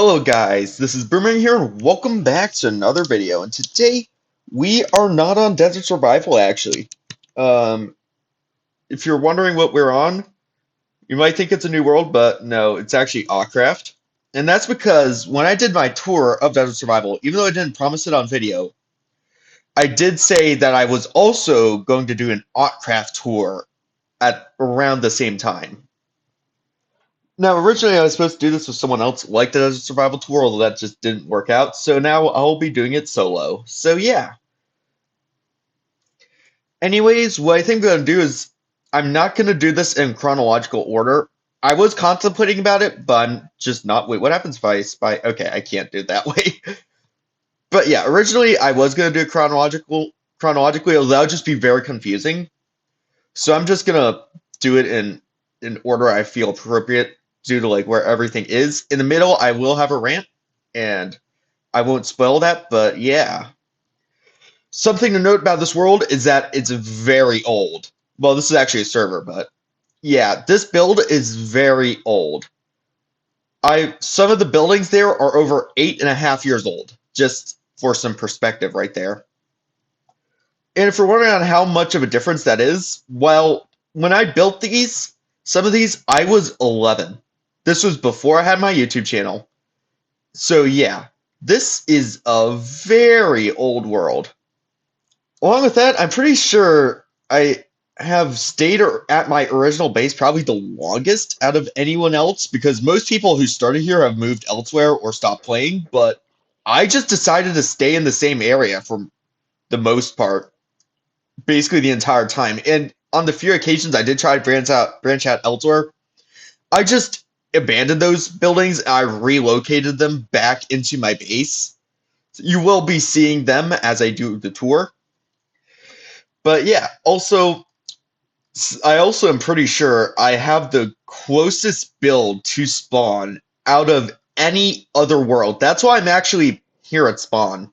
Hello guys, this is Boomerang here and welcome back to another video. And today we are not on Desert Survival actually. Um, if you're wondering what we're on, you might think it's a new world, but no, it's actually AutCraft. And that's because when I did my tour of Desert Survival, even though I didn't promise it on video, I did say that I was also going to do an AutCraft tour at around the same time. Now, originally I was supposed to do this with someone else like the Desert Survival Tour, although that just didn't work out. So now I'll be doing it solo. So yeah. Anyways, what I think I'm gonna do is I'm not gonna do this in chronological order. I was contemplating about it, but I'm just not. Wait, what happens if I spy? Okay, I can't do it that way. But yeah, originally I was gonna do it chronologically, although that would just be very confusing. So I'm just gonna do it in order I feel appropriate due to like where everything is. In the middle, I will have a rant, and I won't spoil that, but yeah. Something to note about this world is that it's very old. Well, this is actually a server, but yeah, this build is very old. I Some of the buildings there are over 8.5 years old, just for some perspective right there. And if you're wondering on how much of a difference that is, well, when I built these, some of these, I was 11. This was before I had my YouTube channel. So yeah, this is a very old world. Along with that, I'm pretty sure I have stayed at my original base probably the longest out of anyone else because most people who started here have moved elsewhere or stopped playing, but I just decided to stay in the same area for the most part, basically the entire time. And on the few occasions I did try to branch out elsewhere, I just abandoned those buildings. I relocated them back into my base. You will be seeing them as I do the tour. But yeah, I also am pretty sure I have the closest build to spawn out of any other world. That's why I'm actually here at spawn.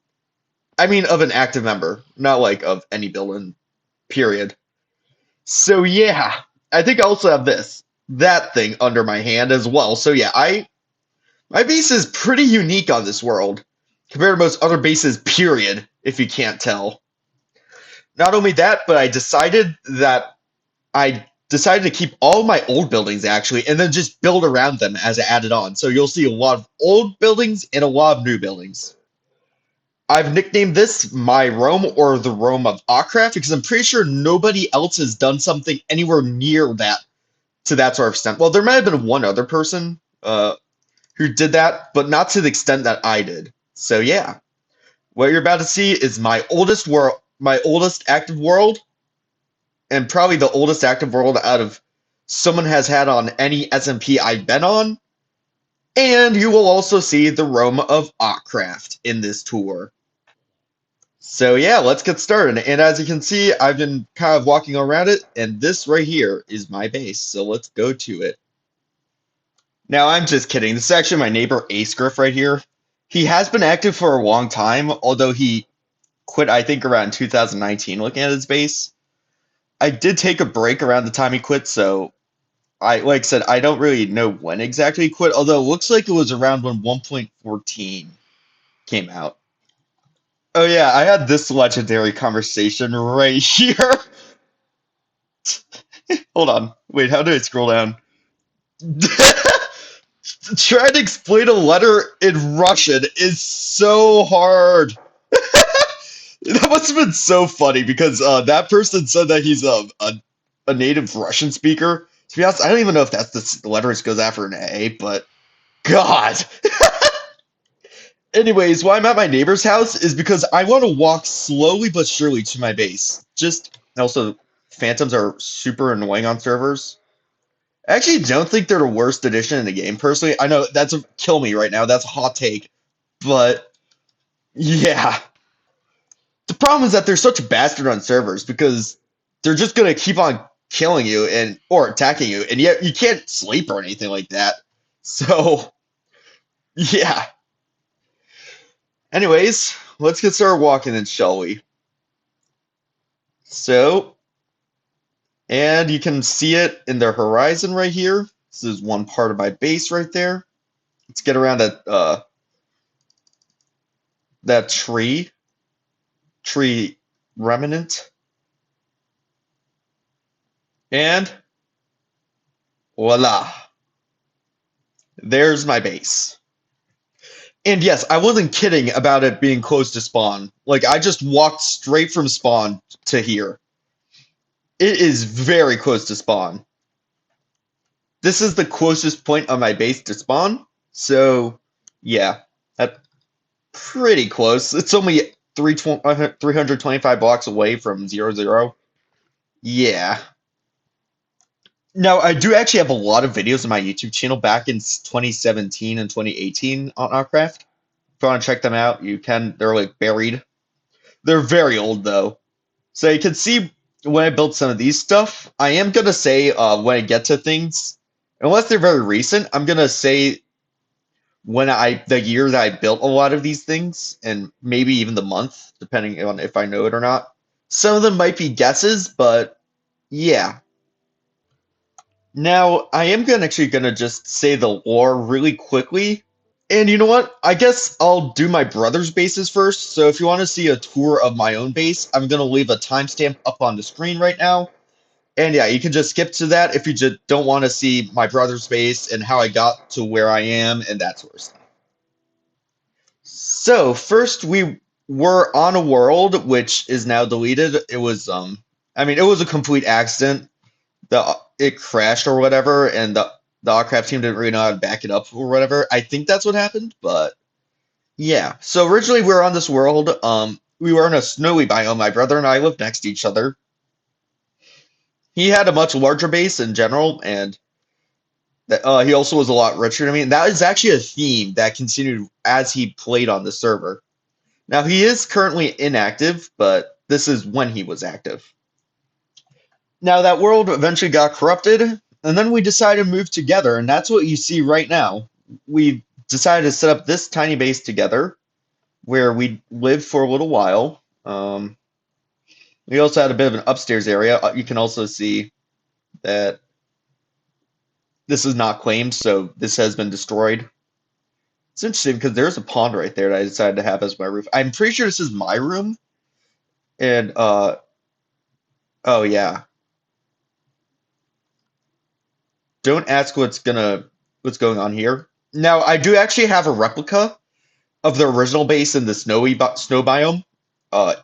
I mean, of an active member, not like of any build in period. So yeah, I think I also have that thing under my hand as well. So yeah, my base is pretty unique on this world compared to most other bases, period, if you can't tell. Not only that, but I decided to keep all my old buildings actually, and then just build around them as I added on. So you'll see a lot of old buildings and a lot of new buildings. I've nicknamed this my Rome or the Rome of AutCraft because I'm pretty sure nobody else has done something anywhere near that to that sort of extent. Well, there might have been one other person who did that, but not to the extent that I did. So yeah, what you're about to see is my oldest active world, and probably the oldest active world out of someone has had on any SMP I've been on. And you will also see the Rome of AutCraft in this tour. So yeah, let's get started. And as you can see, I've been kind of walking around it, and this right here is my base. So let's go to it. Now, I'm just kidding. This is actually my neighbor Ace Griff right here. He has been active for a long time, although he quit, I think, around 2019 looking at his base. I did take a break around the time he quit, so like I said, I don't really know when exactly he quit, although it looks like it was around when 1.14 came out. Oh yeah, I had this legendary conversation right here. Hold on. Wait, how do I scroll down? Trying to explain a letter in Russian is so hard. That must have been so funny because that person said that he's a native Russian speaker. To be honest, I don't even know if that's the letters goes after an A, but God. Anyways, why I'm at my neighbor's house is because I want to walk slowly but surely to my base. And also, phantoms are super annoying on servers. I actually don't think they're the worst addition in the game, personally. I know that's a kill me right now. That's a hot take. But, yeah. The problem is that they're such a bastard on servers because they're just going to keep on killing you or attacking you, and yet you can't sleep or anything like that. So, yeah. Anyways, let's get started walking then, shall we? So, and you can see it in the horizon right here. This is one part of my base right there. Let's get around that tree remnant, and voila, there's my base. And yes, I wasn't kidding about it being close to spawn. Like, I just walked straight from spawn to here. It is very close to spawn. This is the closest point on my base to spawn, so yeah, that's pretty close. It's only 325 blocks away from 0, 0. Yeah. Now, I do actually have a lot of videos on my YouTube channel back in 2017 and 2018 on AutCraft. If you want to check them out, you can. They're like buried. They're very old though. So you can see when I built some of these stuff, I am gonna say when I get to things, unless they're very recent, I'm gonna say the year that I built a lot of these things, and maybe even the month, depending on if I know it or not. Some of them might be guesses, but yeah. Now I am gonna just say the lore really quickly. And you know what? I guess I'll do my brother's bases first. So if you want to see a tour of my own base, I'm gonna leave a timestamp up on the screen right now. And yeah, you can just skip to that if you just don't want to see my brother's base and how I got to where I am and that sort of stuff. So first we were on a world which is now deleted. It was I mean it was a complete accident. It crashed or whatever, and the AutCraft team didn't really know how to back it up or whatever. I think that's what happened, but yeah. So originally we were on this world. We were in a snowy biome. My brother and I lived next to each other. He had a much larger base in general, and he also was a lot richer than me. And that is actually a theme that continued as he played on the server. Now he is currently inactive, but this is when he was active. Now that world eventually got corrupted, and then we decided to move together, and that's what you see right now. We decided to set up this tiny base together, where we lived for a little while. We also had a bit of an upstairs area. You can also see that this is not claimed, so this has been destroyed. It's interesting because there's a pond right there that I decided to have as my roof. I'm pretty sure this is my room, and oh yeah. Don't ask what's going on here. Now, I do actually have a replica of the original base in the snow biome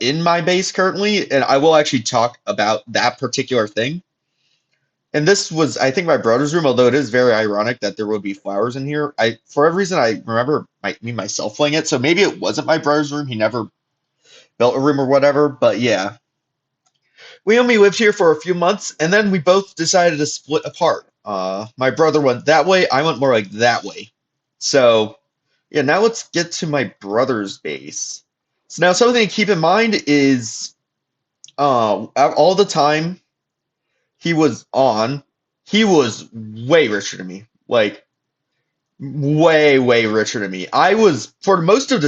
in my base currently, and I will actually talk about that particular thing. And this was, I think, my brother's room, although it is very ironic that there would be flowers in here. For every reason, I remember me myself playing it, so maybe it wasn't my brother's room. He never built a room or whatever, but yeah. We only lived here for a few months, and then we both decided to split apart. My brother went that way, I went more like that way. So, yeah, now let's get to my brother's base. So now something to keep in mind is all the time he was on, he was way richer than me. Like way, way richer than me. I was for most of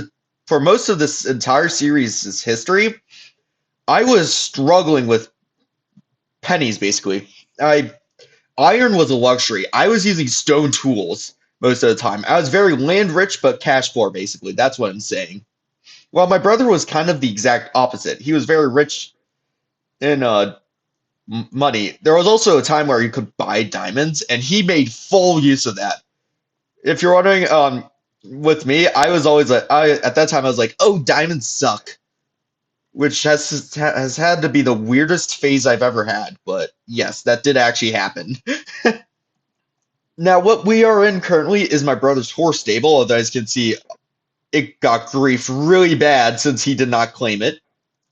this entire series' history, I was struggling with pennies basically. I Iron was a luxury. I was using stone tools most of the time. I was very land rich but cash poor basically. That's what I'm saying. Well, my brother was kind of the exact opposite. He was very rich in money. There was also a time where you could buy diamonds, and he made full use of that. If you're wondering, with me, I was always like, at that time I was like, oh, diamonds suck, which has had to be the weirdest phase I've ever had. But yes, that did actually happen. Now, what we are in currently is my brother's horse stable. Although, as you can see, it got grief really bad since he did not claim it.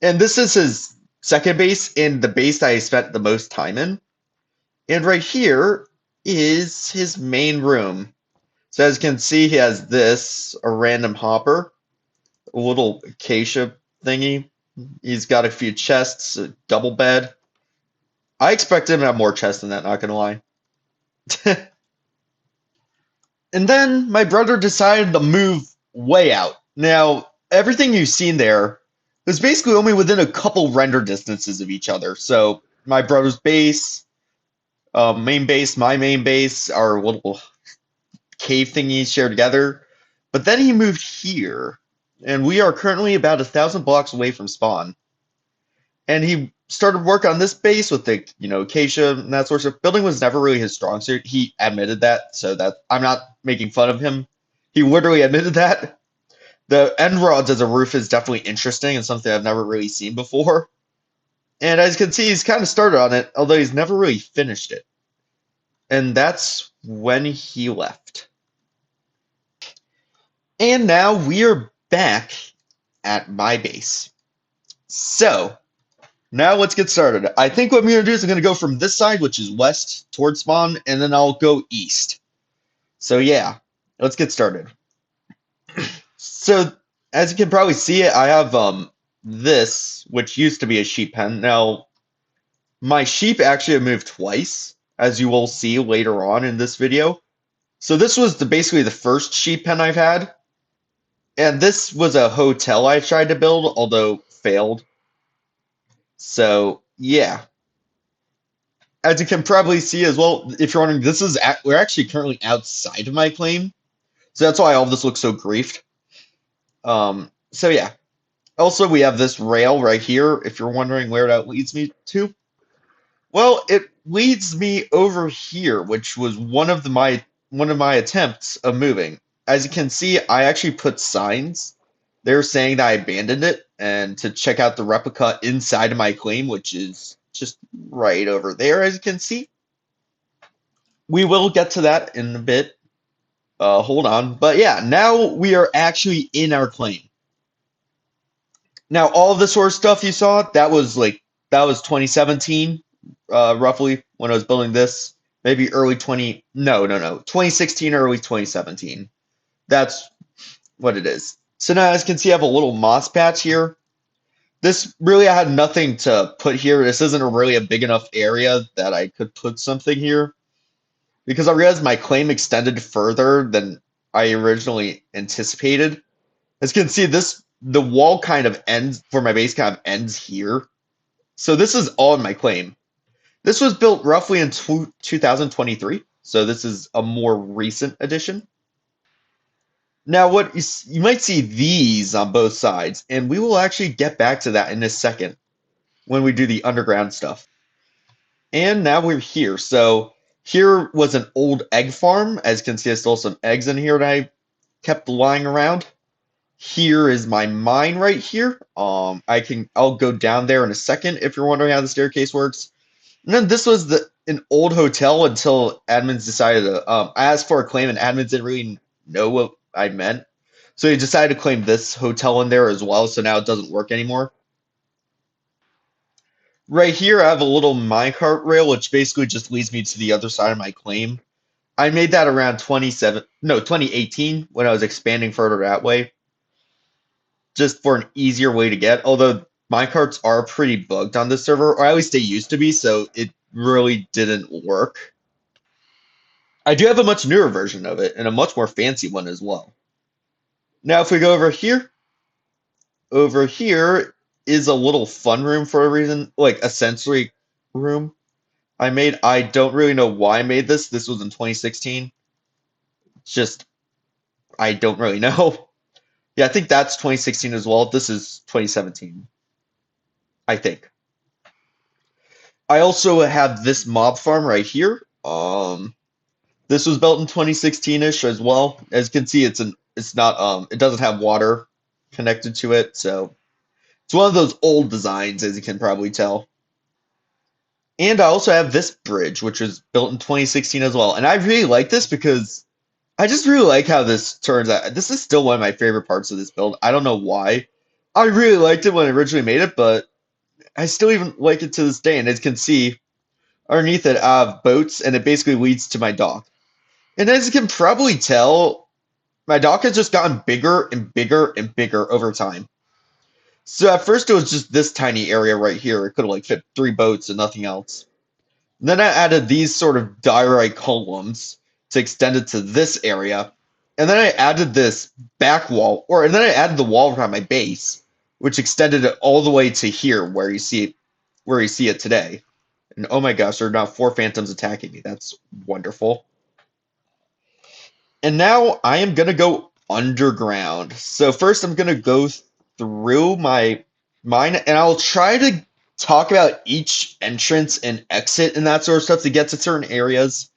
And this is his second base and the base that I spent the most time in. And right here is his main room. So as you can see, he has a random hopper, a little acacia thingy. He's got a few chests, a double bed. I expect him to have more chests than that, not gonna lie. And then my brother decided to move way out. Now, everything you've seen there was basically only within a couple render distances of each other. So my brother's base, main base, my main base, our little cave thingy shared together. But then he moved here, and we are currently about 1,000 blocks away from spawn. And he started work on this base with the, acacia and that sort of stuff. Building was never really his strong suit. He admitted that, so that I'm not making fun of him. He literally admitted that. The end rods as a roof is definitely interesting and something I've never really seen before. And as you can see, he's kind of started on it, although he's never really finished it. And that's when he left. And now we are back at my base. So, now let's get started. I think what I'm going to do is I'm going to go from this side, which is west, towards spawn, and then I'll go east. So yeah, let's get started. So, as you can probably see, I have this, which used to be a sheep pen. Now, my sheep actually have moved twice, as you will see later on in this video. So this was basically the first sheep pen I've had. And this was a hotel I tried to build, although failed. So, yeah. As you can probably see as well, if you're wondering, we're actually currently outside of my claim. So that's why all of this looks so griefed. So yeah. Also, we have this rail right here, if you're wondering where that leads me to. Well, it leads me over here, which was one of my attempts of moving. As you can see, I actually put signs. They're saying that I abandoned it, and to check out the replica inside of my claim, which is just right over there, as you can see. We will get to that in a bit. Hold on. But yeah, now we are actually in our claim. Now, all of the sort of stuff you saw, that was 2017, roughly, when I was building this. Maybe early 2016, early 2017. That's what it is. So now, as you can see, I have a little moss patch here. This really, I had nothing to put here. This isn't really a big enough area that I could put something here. Because I realized my claim extended further than I originally anticipated. As you can see, the wall kind of ends, for my base kind of ends here. So this is all in my claim. This was built roughly in 2023, so this is a more recent addition. Now, what you might see these on both sides, and we will actually get back to that in a second when we do the underground stuff. And now we're here. So here was an old egg farm. As you can see, I stole some eggs in here that I kept lying around. Here is my mine right here. I'll go down there in a second if you're wondering how the staircase works. And then this was an old hotel until admins decided to I asked for a claim and admins didn't really know what I meant. So they decided to claim this hotel in there as well, so now it doesn't work anymore. Right here I have a little minecart rail which basically just leads me to the other side of my claim. I made that around 2018 when I was expanding further that way. Just for an easier way to get, although minecarts are pretty bugged on this server, or at least they used to be, so it really didn't work. I do have a much newer version of it, and a much more fancy one as well. Now if we go over here is a little fun room for a reason, like a sensory room I made. I don't really know why I made this. This was in 2016. Just, I don't really know. Yeah, I think that's 2016 as well. This is 2017, I think. I also have this mob farm right here. This was built in 2016-ish as well. As you can see, it doesn't have water connected to it, so it's one of those old designs, as you can probably tell. And I also have this bridge, which was built in 2016 as well. And I really like this because I just really like how this turns out. This is still one of my favorite parts of this build. I don't know why. I really liked it when I originally made it, but I still even like it to this day. And as you can see, underneath it, I have boats, and it basically leads to my dock. And as you can probably tell, my dock has just gotten bigger and bigger and bigger over time. So at first it was just this tiny area right here. It could have fit 3 boats and nothing else. And then I added these sort of diorite columns to extend it to this area. And then I added this back wall, and then I added the wall around my base, which extended it all the way to here where you see it today. And oh my gosh, there are now 4 phantoms attacking me. That's wonderful. And now I am gonna go underground. So first I'm gonna go through my mine and I'll try to talk about each entrance and exit and that sort of stuff to get to certain areas.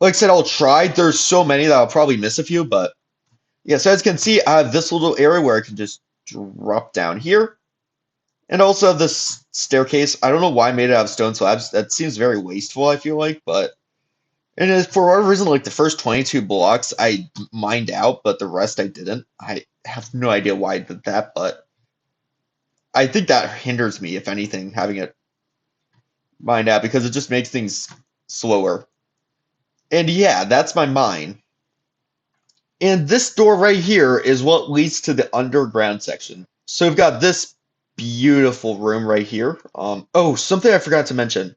Like I said, I'll try. There's so many that I'll probably miss a few, but yeah, so as you can see, I have this little area where I can just drop down here. And also this staircase. I don't know why I made it out of stone slabs. That seems very wasteful, I feel like, but and for whatever reason, like the first 22 blocks I mined out, but the rest I didn't. I have no idea why I did that, but I think that hinders me, if anything, having it mined out because it just makes things slower. And yeah, that's my mine. And this door right here is what leads to the underground section. So we've got this beautiful room right here. Oh, something I forgot to mention.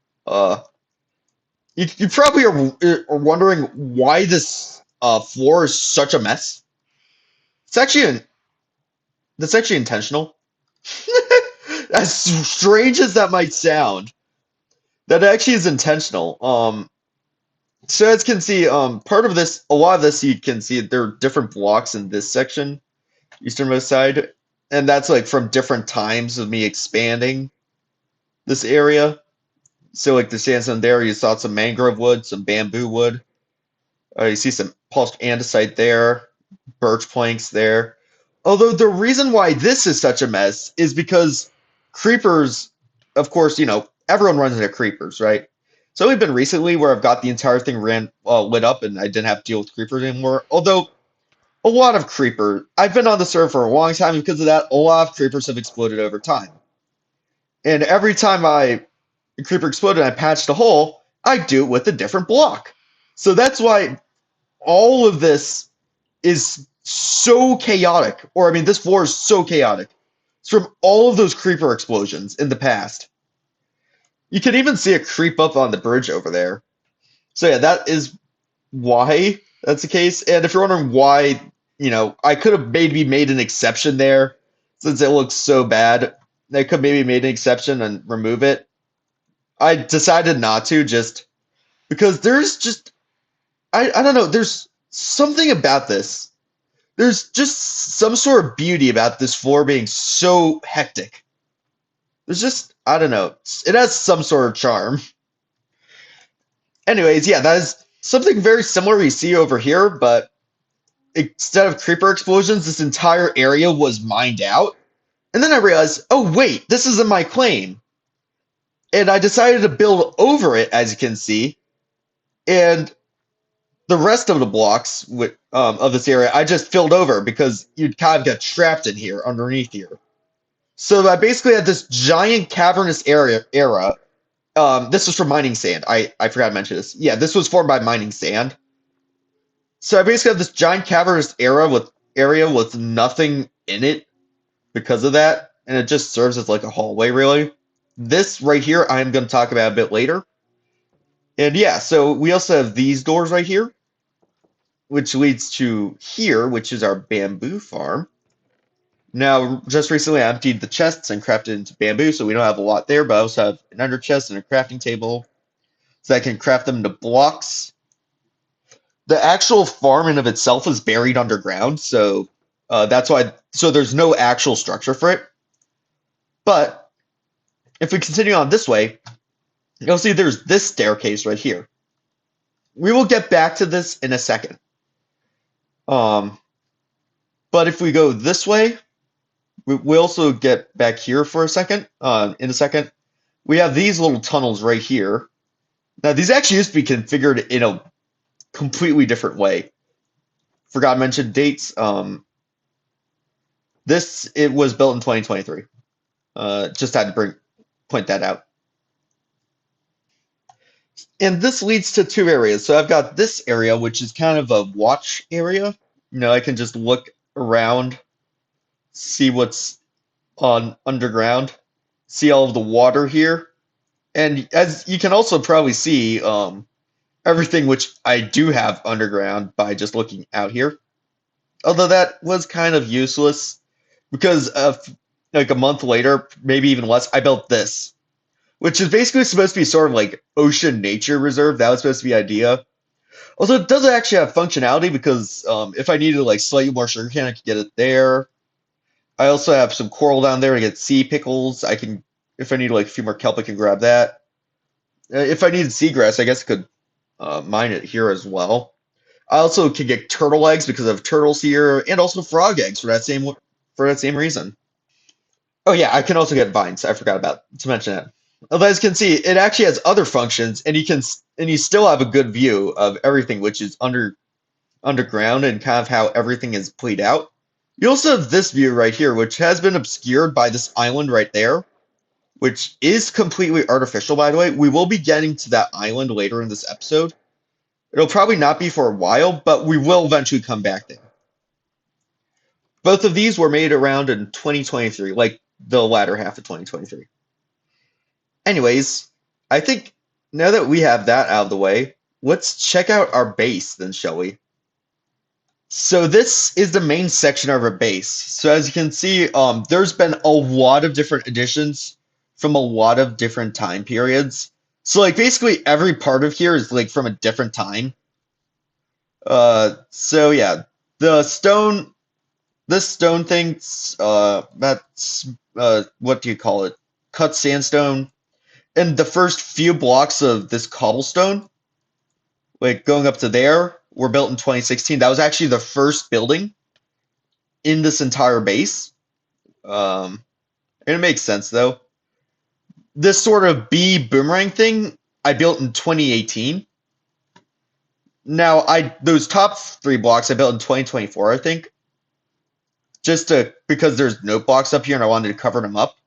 You probably are wondering why this floor is such a mess. It's actually that's actually intentional. As strange as that might sound, that actually is intentional. So as you can see, part of this, a lot of this, you can see there are different blocks in this section, easternmost side, and that's like from different times of me expanding this area. So like the sandstone there, you saw some mangrove wood, some bamboo wood. You see some polished andesite there, birch planks there. Although the reason why this is such a mess is because creepers, of course, everyone runs into creepers, right? It's only been recently where I've got the entire thing lit up and I didn't have to deal with creepers anymore. Although a lot of creepers, I've been on the server for a long time because of that. A lot of creepers have exploded over time, and every time a creeper exploded and I patched a hole, I do it with a different block. So that's why all of this is so chaotic, or I mean, this floor is so chaotic. It's from all of those creeper explosions in the past. You can even see it creep up on the bridge over there. So yeah, that is why that's the case. And if you're wondering why, I could have maybe made an exception there since it looks so bad. I could maybe made an exception and remove it. I decided not to just because there's just I don't know, there's something about this. There's just some sort of beauty about this floor being so hectic. There's just, I don't know, it has some sort of charm. Anyways, yeah, that is something very similar we see over here, but instead of creeper explosions, this entire area was mined out. And then I realized, oh wait, this isn't my claim. And I decided to build over it, as you can see. And the rest of the blocks of this area, I just filled over because you'd kind of get trapped in here, underneath here. So I basically had this giant cavernous era. This was from mining sand. I forgot to mention this. Yeah, this was formed by mining sand. So I basically have this giant cavernous area with nothing in it because of that, and it just serves as like a hallway, really. This right here, I'm going to talk about a bit later. And yeah, so we also have these doors right here, which leads to here, which is our bamboo farm. Now, just recently I emptied the chests and crafted into bamboo, so we don't have a lot there, but I also have an under chest and a crafting table, so I can craft them into blocks. The actual farm in of itself is buried underground, so that's why. So there's no actual structure for it. But if we continue on this way, you'll see there's this staircase right here. We will get back to this in a second. But if we go this way, we also get back here for a second. In a second, we have these little tunnels right here. Now, these actually used to be configured in a completely different way. Forgot to mention dates. It was built in 2023. Just had to point that out. And this leads to two areas. So I've got this area, which is kind of a watch area. I can just look around, see what's on underground, see all of the water here. And as you can also probably see, everything which I do have underground by just looking out here. Although that was kind of useless because like a month later, maybe even less, I built this, which is basically supposed to be sort of like ocean nature reserve. That was supposed to be the idea. Also, it doesn't actually have functionality because if I needed like slightly more sugarcane, I could get it there. I also have some coral down there to get sea pickles. I can, if I need like a few more kelp, I can grab that. If I needed seagrass, I guess I could mine it here as well. I also can get turtle eggs because of turtles here, and also frog eggs for that same reason. Oh yeah, I can also get vines. I forgot about to mention that. Although as you can see, it actually has other functions, and you still have a good view of everything, which is underground and kind of how everything is played out. You also have this view right here, which has been obscured by this island right there, which is completely artificial, by the way. We will be getting to that island later in this episode. It'll probably not be for a while, but we will eventually come back there. Both of these were made around in 2023, like the latter half of 2023. Anyways, I think now that we have that out of the way, let's check out our base then, shall we? So this is the main section of our base. So as you can see, there's been a lot of different additions from a lot of different time periods. So like basically every part of here is like from a different time. So yeah, the stone, this stone thing, that's what do you call it? Cut sandstone. And the first few blocks of this cobblestone, like going up to there, were built in 2016. That was actually the first building in this entire base. And it makes sense though. This sort of bee boomerang thing I built in 2018. Now I those top three blocks I built in 2024, I think. Just to because there's note blocks up here and I wanted to cover them up.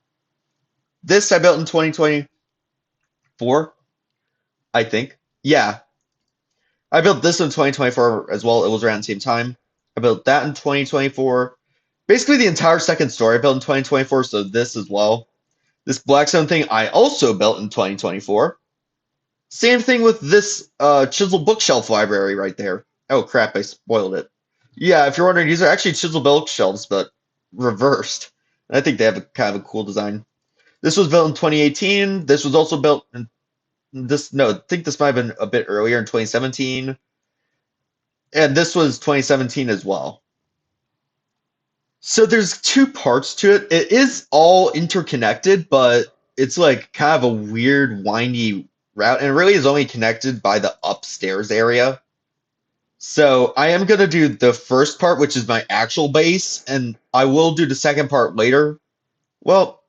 This I built in 2024, I think. Yeah. I built this in 2024 as well. It was around the same time. I built that in 2024. Basically the entire second story I built in 2024, so this as well. This Blackstone thing I also built in 2024. Same thing with this chisel bookshelf library right there. Oh crap, I spoiled it. Yeah, if you're wondering, these are actually chisel bookshelves, but reversed. And I think they have a kind of a cool design. This was built in 2018. This was also built in this. No, I think this might have been a bit earlier in 2017. And this was 2017 as well. So there's two parts to it. It is all interconnected, but it's like kind of a weird, windy route, and it really is only connected by the upstairs area. So I am gonna do the first part, which is my actual base, and I will do the second part later. Well,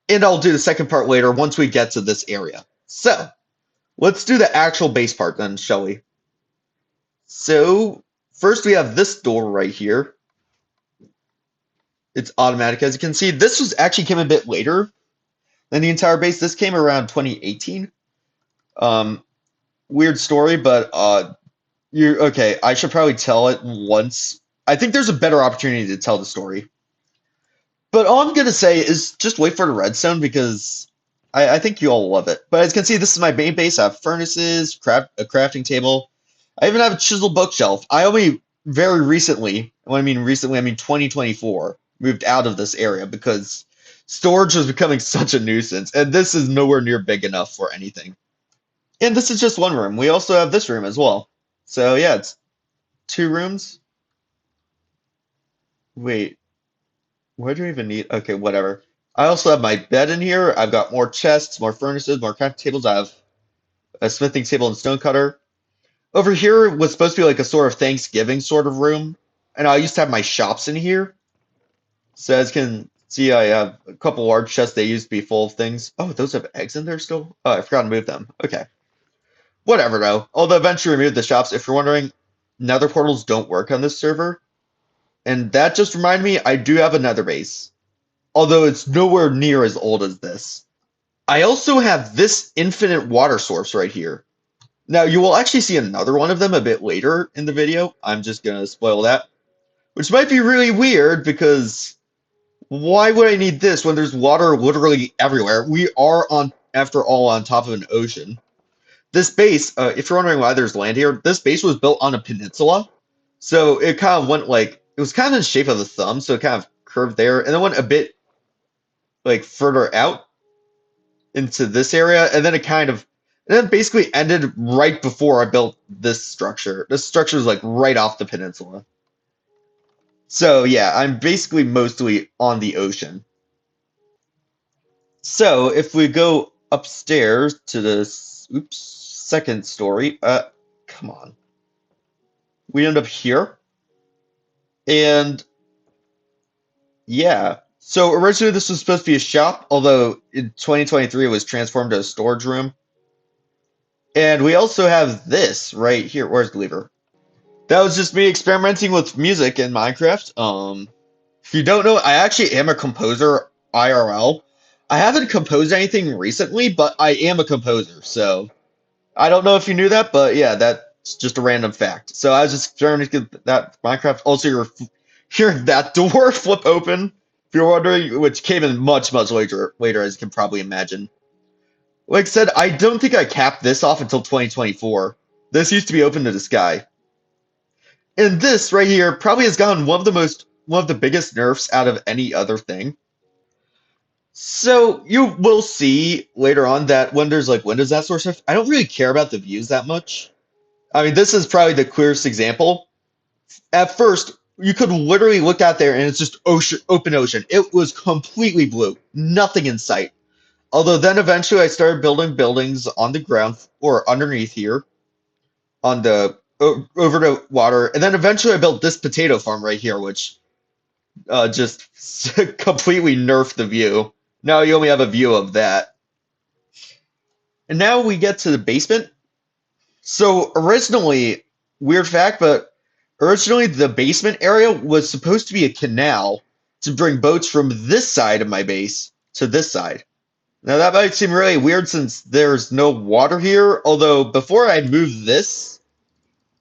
and I'll do the second part later once we get to this area. So let's do the actual base part then, shall we? So first we have this door right here. It's automatic, as you can see. This was actually came a bit later than the entire base. This came around 2018. Weird story, but you okay? I should probably tell it once. I think there's a better opportunity to tell the story. But all I'm gonna say is just wait for the redstone because I think you all love it. But as you can see, this is my main base. I have furnaces, a crafting table. I even have a chisel bookshelf. I only very recently, when I mean recently, I mean 2024, moved out of this area because storage was becoming such a nuisance, and this is nowhere near big enough for anything. And this is just one room. We also have this room as well. So yeah, it's two rooms. Wait, where do I even need? Okay, whatever. I also have my bed in here. I've got more chests, more furnaces, more crafting tables. I have a smithing table and stone cutter. Over here was supposed to be like a sort of Thanksgiving sort of room. And I used to have my shops in here. So as you can see, I have a couple large chests. They used to be full of things. Oh, those have eggs in there still? Oh, I forgot to move them. Okay. Whatever, though. Although eventually remove the shops. If you're wondering, nether portals don't work on this server. And that just reminded me, I do have a nether base. Although it's nowhere near as old as this. I also have this infinite water source right here. Now, you will actually see another one of them a bit later in the video. I'm just going to spoil that. Which might be really weird because why would I need this when there's water literally everywhere? We are, after all, on top of an ocean. This base, if you're wondering why there's land here, this base was built on a peninsula. So it kind of went like, it was kind of in the shape of a thumb, so it kind of curved there, and then went a bit like further out into this area, and then it And then basically ended right before I built this structure. This structure is like right off the peninsula. So yeah, I'm basically mostly on the ocean. So if we go upstairs to this, oops, second story, come on. We end up here, and yeah. So originally this was supposed to be a shop, although in 2023 it was transformed to a storage room. And we also have this right here. Where's the lever? That was just me experimenting with music in Minecraft. If you don't know, I actually am a composer IRL. I haven't composed anything recently, but I am a composer. So I don't know if you knew that, but yeah, that's just a random fact. So I was just experimenting with that Minecraft. Also, you're hearing that door flip open, if you're wondering, which came in much, much later, as you can probably imagine. Like I said, I don't think I capped this off until 2024. This used to be open to the sky. And this right here probably has gotten one of the biggest nerfs out of any other thing. So you will see later on that when there's like windows, that sort of stuff, I don't really care about the views that much. I mean, this is probably the clearest example. At first, you could literally look out there and it's just ocean, open ocean. It was completely blue, nothing in sight. Although then eventually I started building buildings on the ground or underneath here on the over the water, and then eventually I built this potato farm right here, which just completely nerfed the view. Now you only have a view of that. And now we get to the basement. So originally, weird fact, but originally the basement area was supposed to be a canal to bring boats from this side of my base to this side. Now that might seem really weird since there's no water here, although before I moved this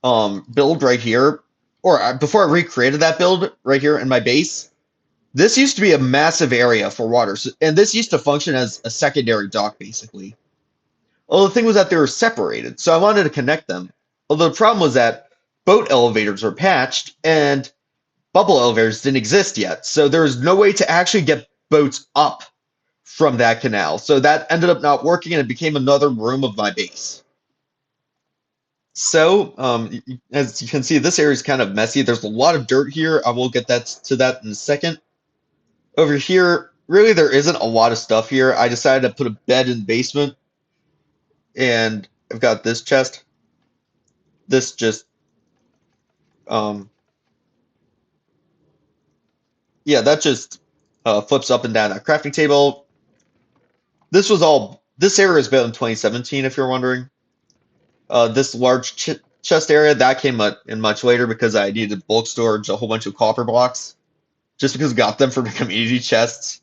build right here, or before I recreated that build right here in my base, this used to be a massive area for water, and this used to function as a secondary dock, basically. Well, the thing was that they were separated, so I wanted to connect them. Although the problem was that boat elevators were patched, and bubble elevators didn't exist yet, so there was no way to actually get boats up from that canal. So that ended up not working, and it became another room of my base. So, as you can see, this area is kind of messy. There's a lot of dirt here. I will get to that in a second. Over here, really there isn't a lot of stuff here. I decided to put a bed in the basement, and I've got this chest. This just, um, yeah, that just flips up and down that crafting table. This area was built in 2017, if you're wondering. This large chest area, that came in much later because I needed bulk storage, a whole bunch of copper blocks, just because I got them from the community chests.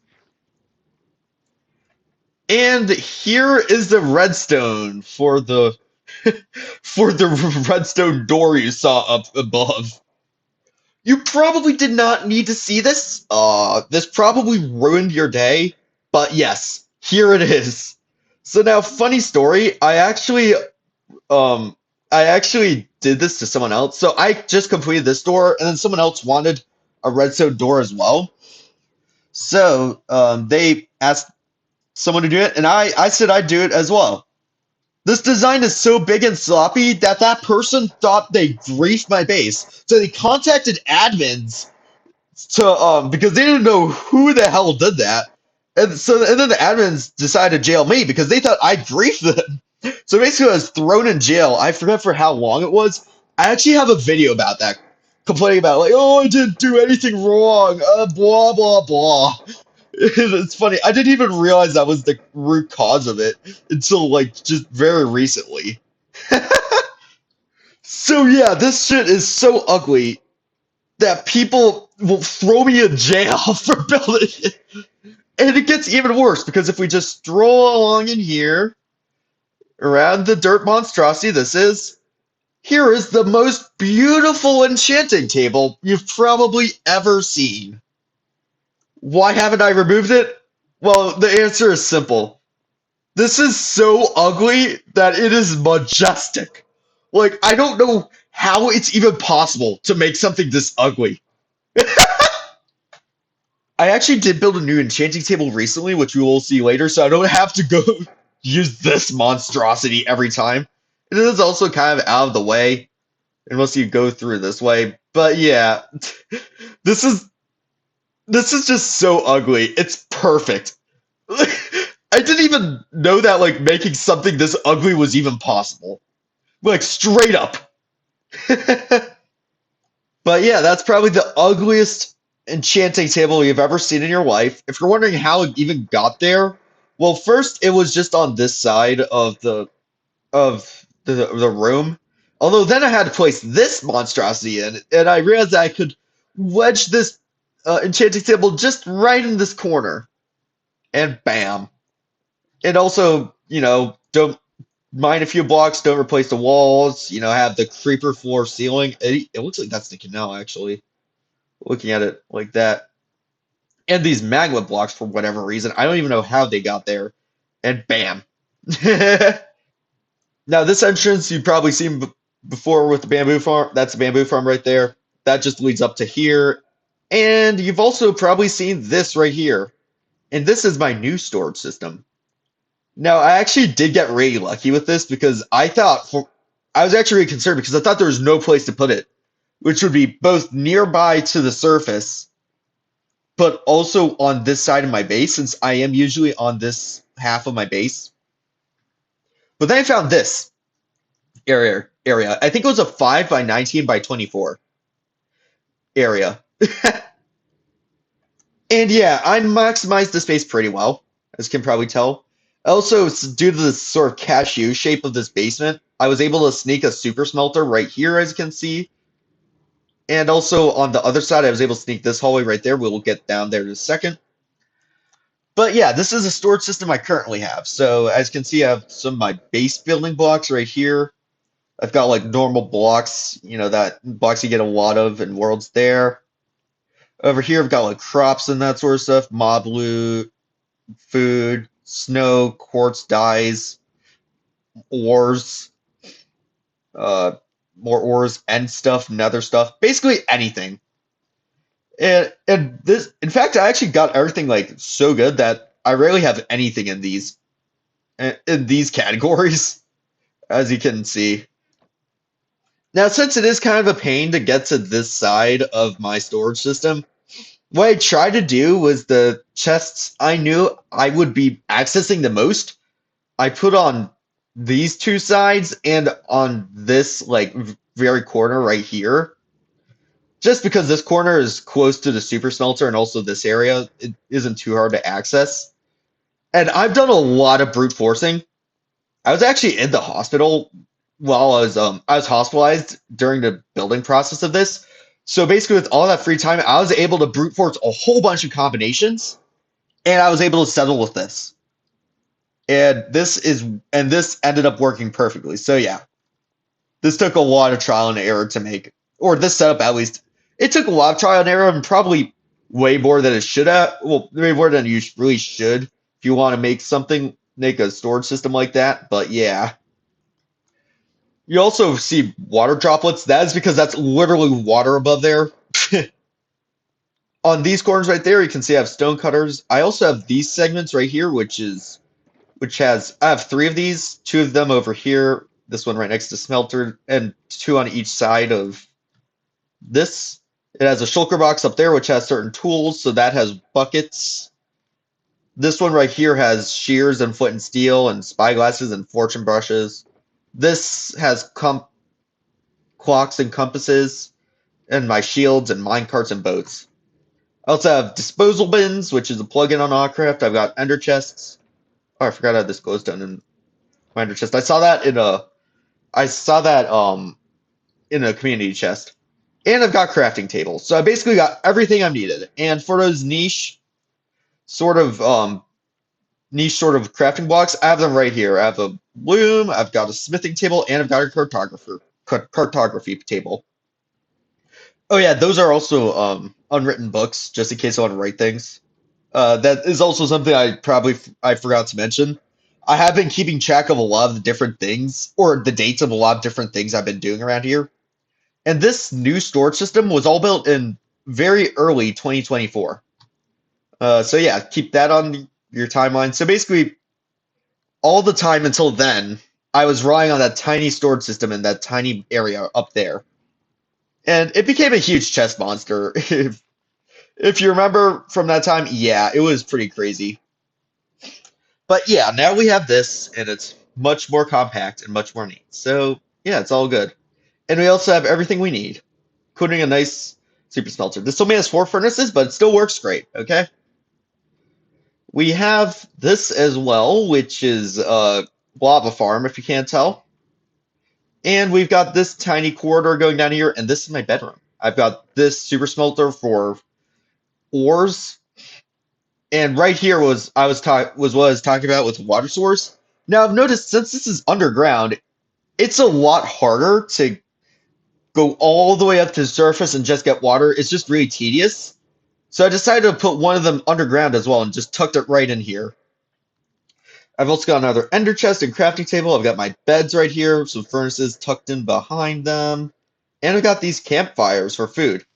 And here is the redstone for the for the redstone door you saw up above. You probably did not need to see this. This probably ruined your day, but yes, here it is. So now, funny story, um I actually did this to someone else. So I just completed this door, and then someone else wanted a redstone door as well. So they asked someone to do it, and I said I'd do it as well. This design is so big and sloppy that that person thought they griefed my base. So they contacted admins to because they didn't know who the hell did that. And then the admins decided to jail me because they thought I griefed them. So basically I was thrown in jail. I forget for how long it was. I actually have a video about that, complaining about like, oh, I didn't do anything wrong, blah blah blah. It's funny. I didn't even realize that was the root cause of it until like just very recently. So yeah, this shit is so ugly that people will throw me in jail for building it. And it gets even worse because if we just stroll along in here around the dirt monstrosity here is the most beautiful enchanting table you've probably ever seen. Why haven't I removed it? Well, the answer is simple. This is so ugly that it is majestic. Like, I don't know how it's even possible to make something this ugly. I actually did build a new enchanting table recently, which we will see later, so I don't have to go use this monstrosity every time. It is also kind of out of the way unless you go through this way. But yeah, this is this is just so ugly. It's perfect. I didn't even know that like making something this ugly was even possible. Like straight up. But yeah, that's probably the ugliest enchanting table you've ever seen in your life. If you're wondering how it even got there, well, first it was just on this side of the room. Although then I had to place this monstrosity in, and I realized that I could wedge this enchanting table just right in this corner, and bam. And also, don't mind a few blocks, don't replace the walls. Have the creeper floor ceiling. It looks like that's the canal actually. Looking at it like that, and these magma blocks for whatever reason. I don't even know how they got there, and bam. Now, this entrance you've probably seen before with the bamboo farm. That's the bamboo farm right there. That just leads up to here. And you've also probably seen this right here. And this is my new storage system. Now, I actually did get really lucky with this because I was actually really concerned because I thought there was no place to put it, which would be both nearby to the surface, but also on this side of my base since I am usually on this half of my base. But then I found this area. I think it was a 5 by 19 by 24 area. And yeah, I maximized the space pretty well, as you can probably tell. Also, due to the sort of cashew shape of this basement, I was able to sneak a super smelter right here, as you can see. And also on the other side, I was able to sneak this hallway right there. We'll get down there in a second. But yeah, this is a storage system I currently have. So as you can see, I have some of my base building blocks right here. I've got like normal blocks, that blocks you get a lot of in Worlds there. Over here, I've got like crops and that sort of stuff, mob loot, food, snow, quartz dyes, ores, uh, more ores, end stuff, nether stuff, basically anything. And this, in fact, I actually got everything like so good that I rarely have anything in these categories, as you can see. Now, since it is kind of a pain to get to this side of my storage system, what I tried to do was the chests I knew I would be accessing the most, I put on these two sides and on this like very corner right here. Just because this corner is close to the super smelter and also this area, it isn't too hard to access. And I've done a lot of brute forcing. I was actually in the hospital while I was hospitalized during the building process of this. So basically, with all that free time, I was able to brute force a whole bunch of combinations, and I was able to settle with this. And this ended up working perfectly. So yeah, this took a lot of trial and error to make, or this setup at least. It took a lot of trial and error, and probably way more than it should have. Well, way more than you really should if you want to make a storage system like that. But yeah. You also see water droplets. That is because that's literally water above there. On these corners right there, you can see I have stone cutters. I also have these segments right here, I have three of these, two of them over here, this one right next to smelter, and two on each side of this. It has a shulker box up there, which has certain tools, so that has buckets. This one right here has shears and flint and steel and spyglasses and fortune brushes. This has clocks and compasses, and my shields and minecarts and boats. I also have disposal bins, which is a plugin on AutCraft. I've got ender chests. Oh, I forgot I had this glowstone in my ender chest. I saw that in a community chest. And I've got crafting tables. So I basically got everything I've needed. And for those sort of niche sort of crafting blocks, I have them right here. I have a loom, I've got a smithing table, and I've got a cartography table. Oh yeah, those are also unwritten books, just in case I want to write things. That is also something I forgot to mention. I have been keeping track of a lot of the different things, or the dates of a lot of different things I've been doing around here. And this new storage system was all built in very early 2024. So yeah, keep that on your timeline. So basically, all the time until then, I was relying on that tiny storage system in that tiny area up there. And it became a huge chest monster. If you remember from that time, yeah, it was pretty crazy. But yeah, now we have this, and it's much more compact and much more neat. So yeah, it's all good. And we also have everything we need, including a nice super smelter. This only has 4 furnaces, but it still works great, okay? We have this as well, which is lava farm, if you can't tell. And we've got this tiny corridor going down here, and this is my bedroom. I've got this super smelter for ores, and right here was what I was talking about with water source. Now I've noticed since this is underground, it's a lot harder to go all the way up to the surface and just get water. It's just really tedious. So I decided to put one of them underground as well and just tucked it right in here. I've also got another ender chest and crafting table. I've got my beds right here, some furnaces tucked in behind them. And I've got these campfires for food.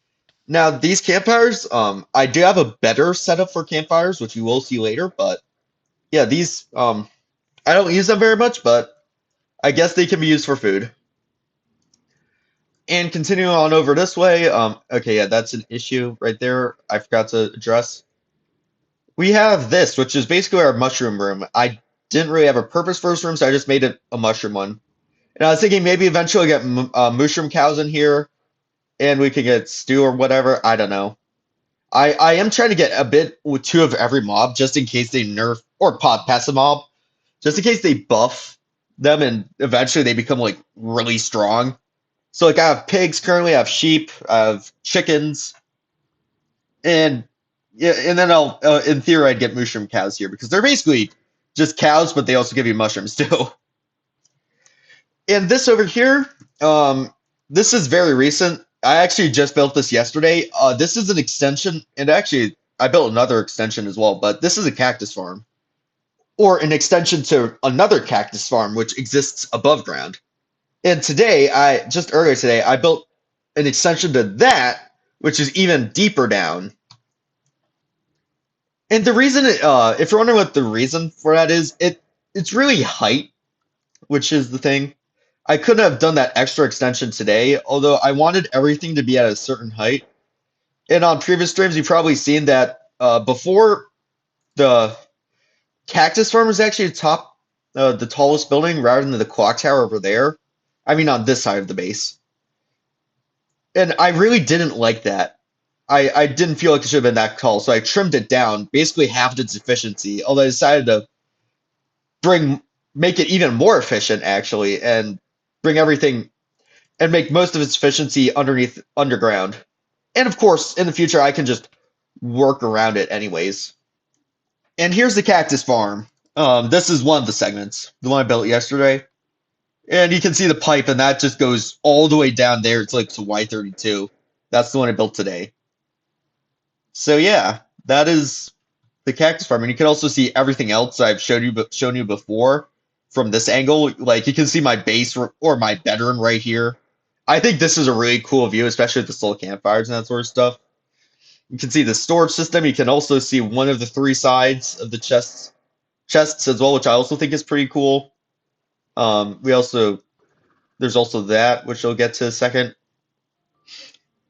Now, these campfires, I do have a better setup for campfires, which you will see later, but yeah, these, I don't use them very much, but I guess they can be used for food. And continuing on over this way, okay, yeah, that's an issue right there I forgot to address. We have this, which is basically our mushroom room. I didn't really have a purpose for this room, so I just made it a mushroom one. And I was thinking maybe eventually get mushroom cows in here, and we could get stew or whatever. I don't know. I am trying to get a bit with two of every mob, just in case they nerf or pop past a mob, just in case they buff them and eventually they become like really strong. So like I have pigs currently, I have sheep, I have chickens, and yeah, and then I'll in theory I'd get mushroom cows here because they're basically just cows, but they also give you mushrooms too. And this over here, this is very recent. I actually just built this yesterday. This is an extension, and actually I built another extension as well, but this is a cactus farm. Or an extension to another cactus farm which exists above ground. And today, I just earlier today, I built an extension to that, which is even deeper down. And the reason, if you're wondering what the reason for that is, it's really height, which is the thing. I couldn't have done that extra extension today, although I wanted everything to be at a certain height. And on previous streams, you've probably seen that before the cactus farm was actually the tallest building rather than the clock tower over there. I mean, on this side of the base. And I really didn't like that. I didn't feel like it should have been that tall, so I trimmed it down, basically halved its efficiency. Although I decided to bring make it even more efficient actually, and bring everything and make most of its efficiency underground. And of course, in the future, I can just work around it anyways. And here's the cactus farm. This is one of the segments, the one I built yesterday. And you can see the pipe, and that just goes all the way down there. It's like to Y32. That's the one I built today. So yeah, that is the cactus farm. And you can also see everything else I've shown you before from this angle. Like you can see my base or my bedroom right here. I think this is a really cool view, especially with the soul campfires and that sort of stuff. You can see the storage system. You can also see one of the three sides of the chests as well, which I also think is pretty cool. There's also that, which I'll get to in a second.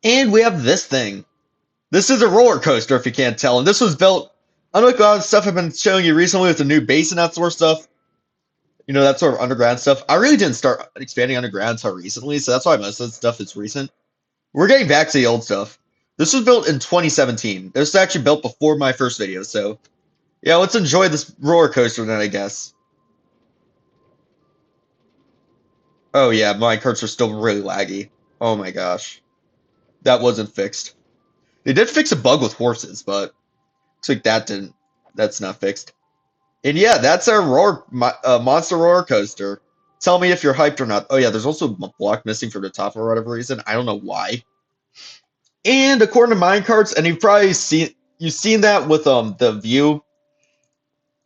And we have this thing. This is a roller coaster, if you can't tell. And this was built, unlike a lot of stuff I've been showing you recently with the new base and that sort of stuff, you know, that sort of underground stuff. I really didn't start expanding underground until recently, so that's why most of the stuff is recent. We're getting back to the old stuff. This was built in 2017. This was actually built before my first video, so yeah, let's enjoy this roller coaster then, I guess. Oh yeah, my carts are still really laggy. Oh my gosh. That wasn't fixed. They did fix a bug with horses, but looks like that's not fixed. And yeah, that's our monster roller coaster. Tell me if you're hyped or not. Oh yeah, there's also a block missing from the top for whatever reason. I don't know why. And according to minecarts, and you've seen that with the view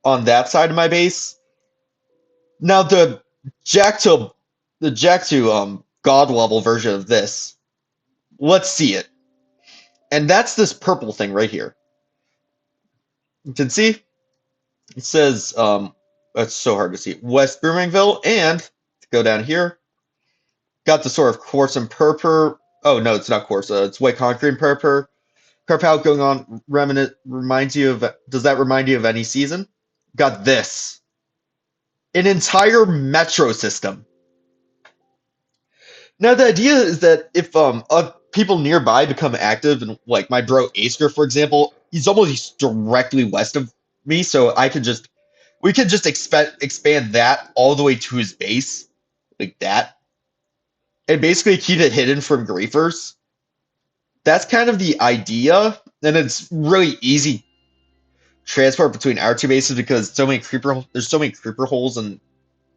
on that side of my base. Now jack to the jack to god level version of this. Let's see it. And that's this purple thing right here. You can see it says That's so hard to see. West Birmingham, and to go down here, got the sort of coarse and purpur. Oh no, it's not coarse. It's white concrete and purpur. Carpout going on reminds you of. Does that remind you of any season? Got this. An entire metro system. Now the idea is that if people nearby become active, and like my bro Acer, for example, he's almost directly west of me, so I could just we could just expand that all the way to his base, like that, and basically keep it hidden from griefers. That's kind of the idea, and it's really easy transport between our two bases because there's so many creeper holes and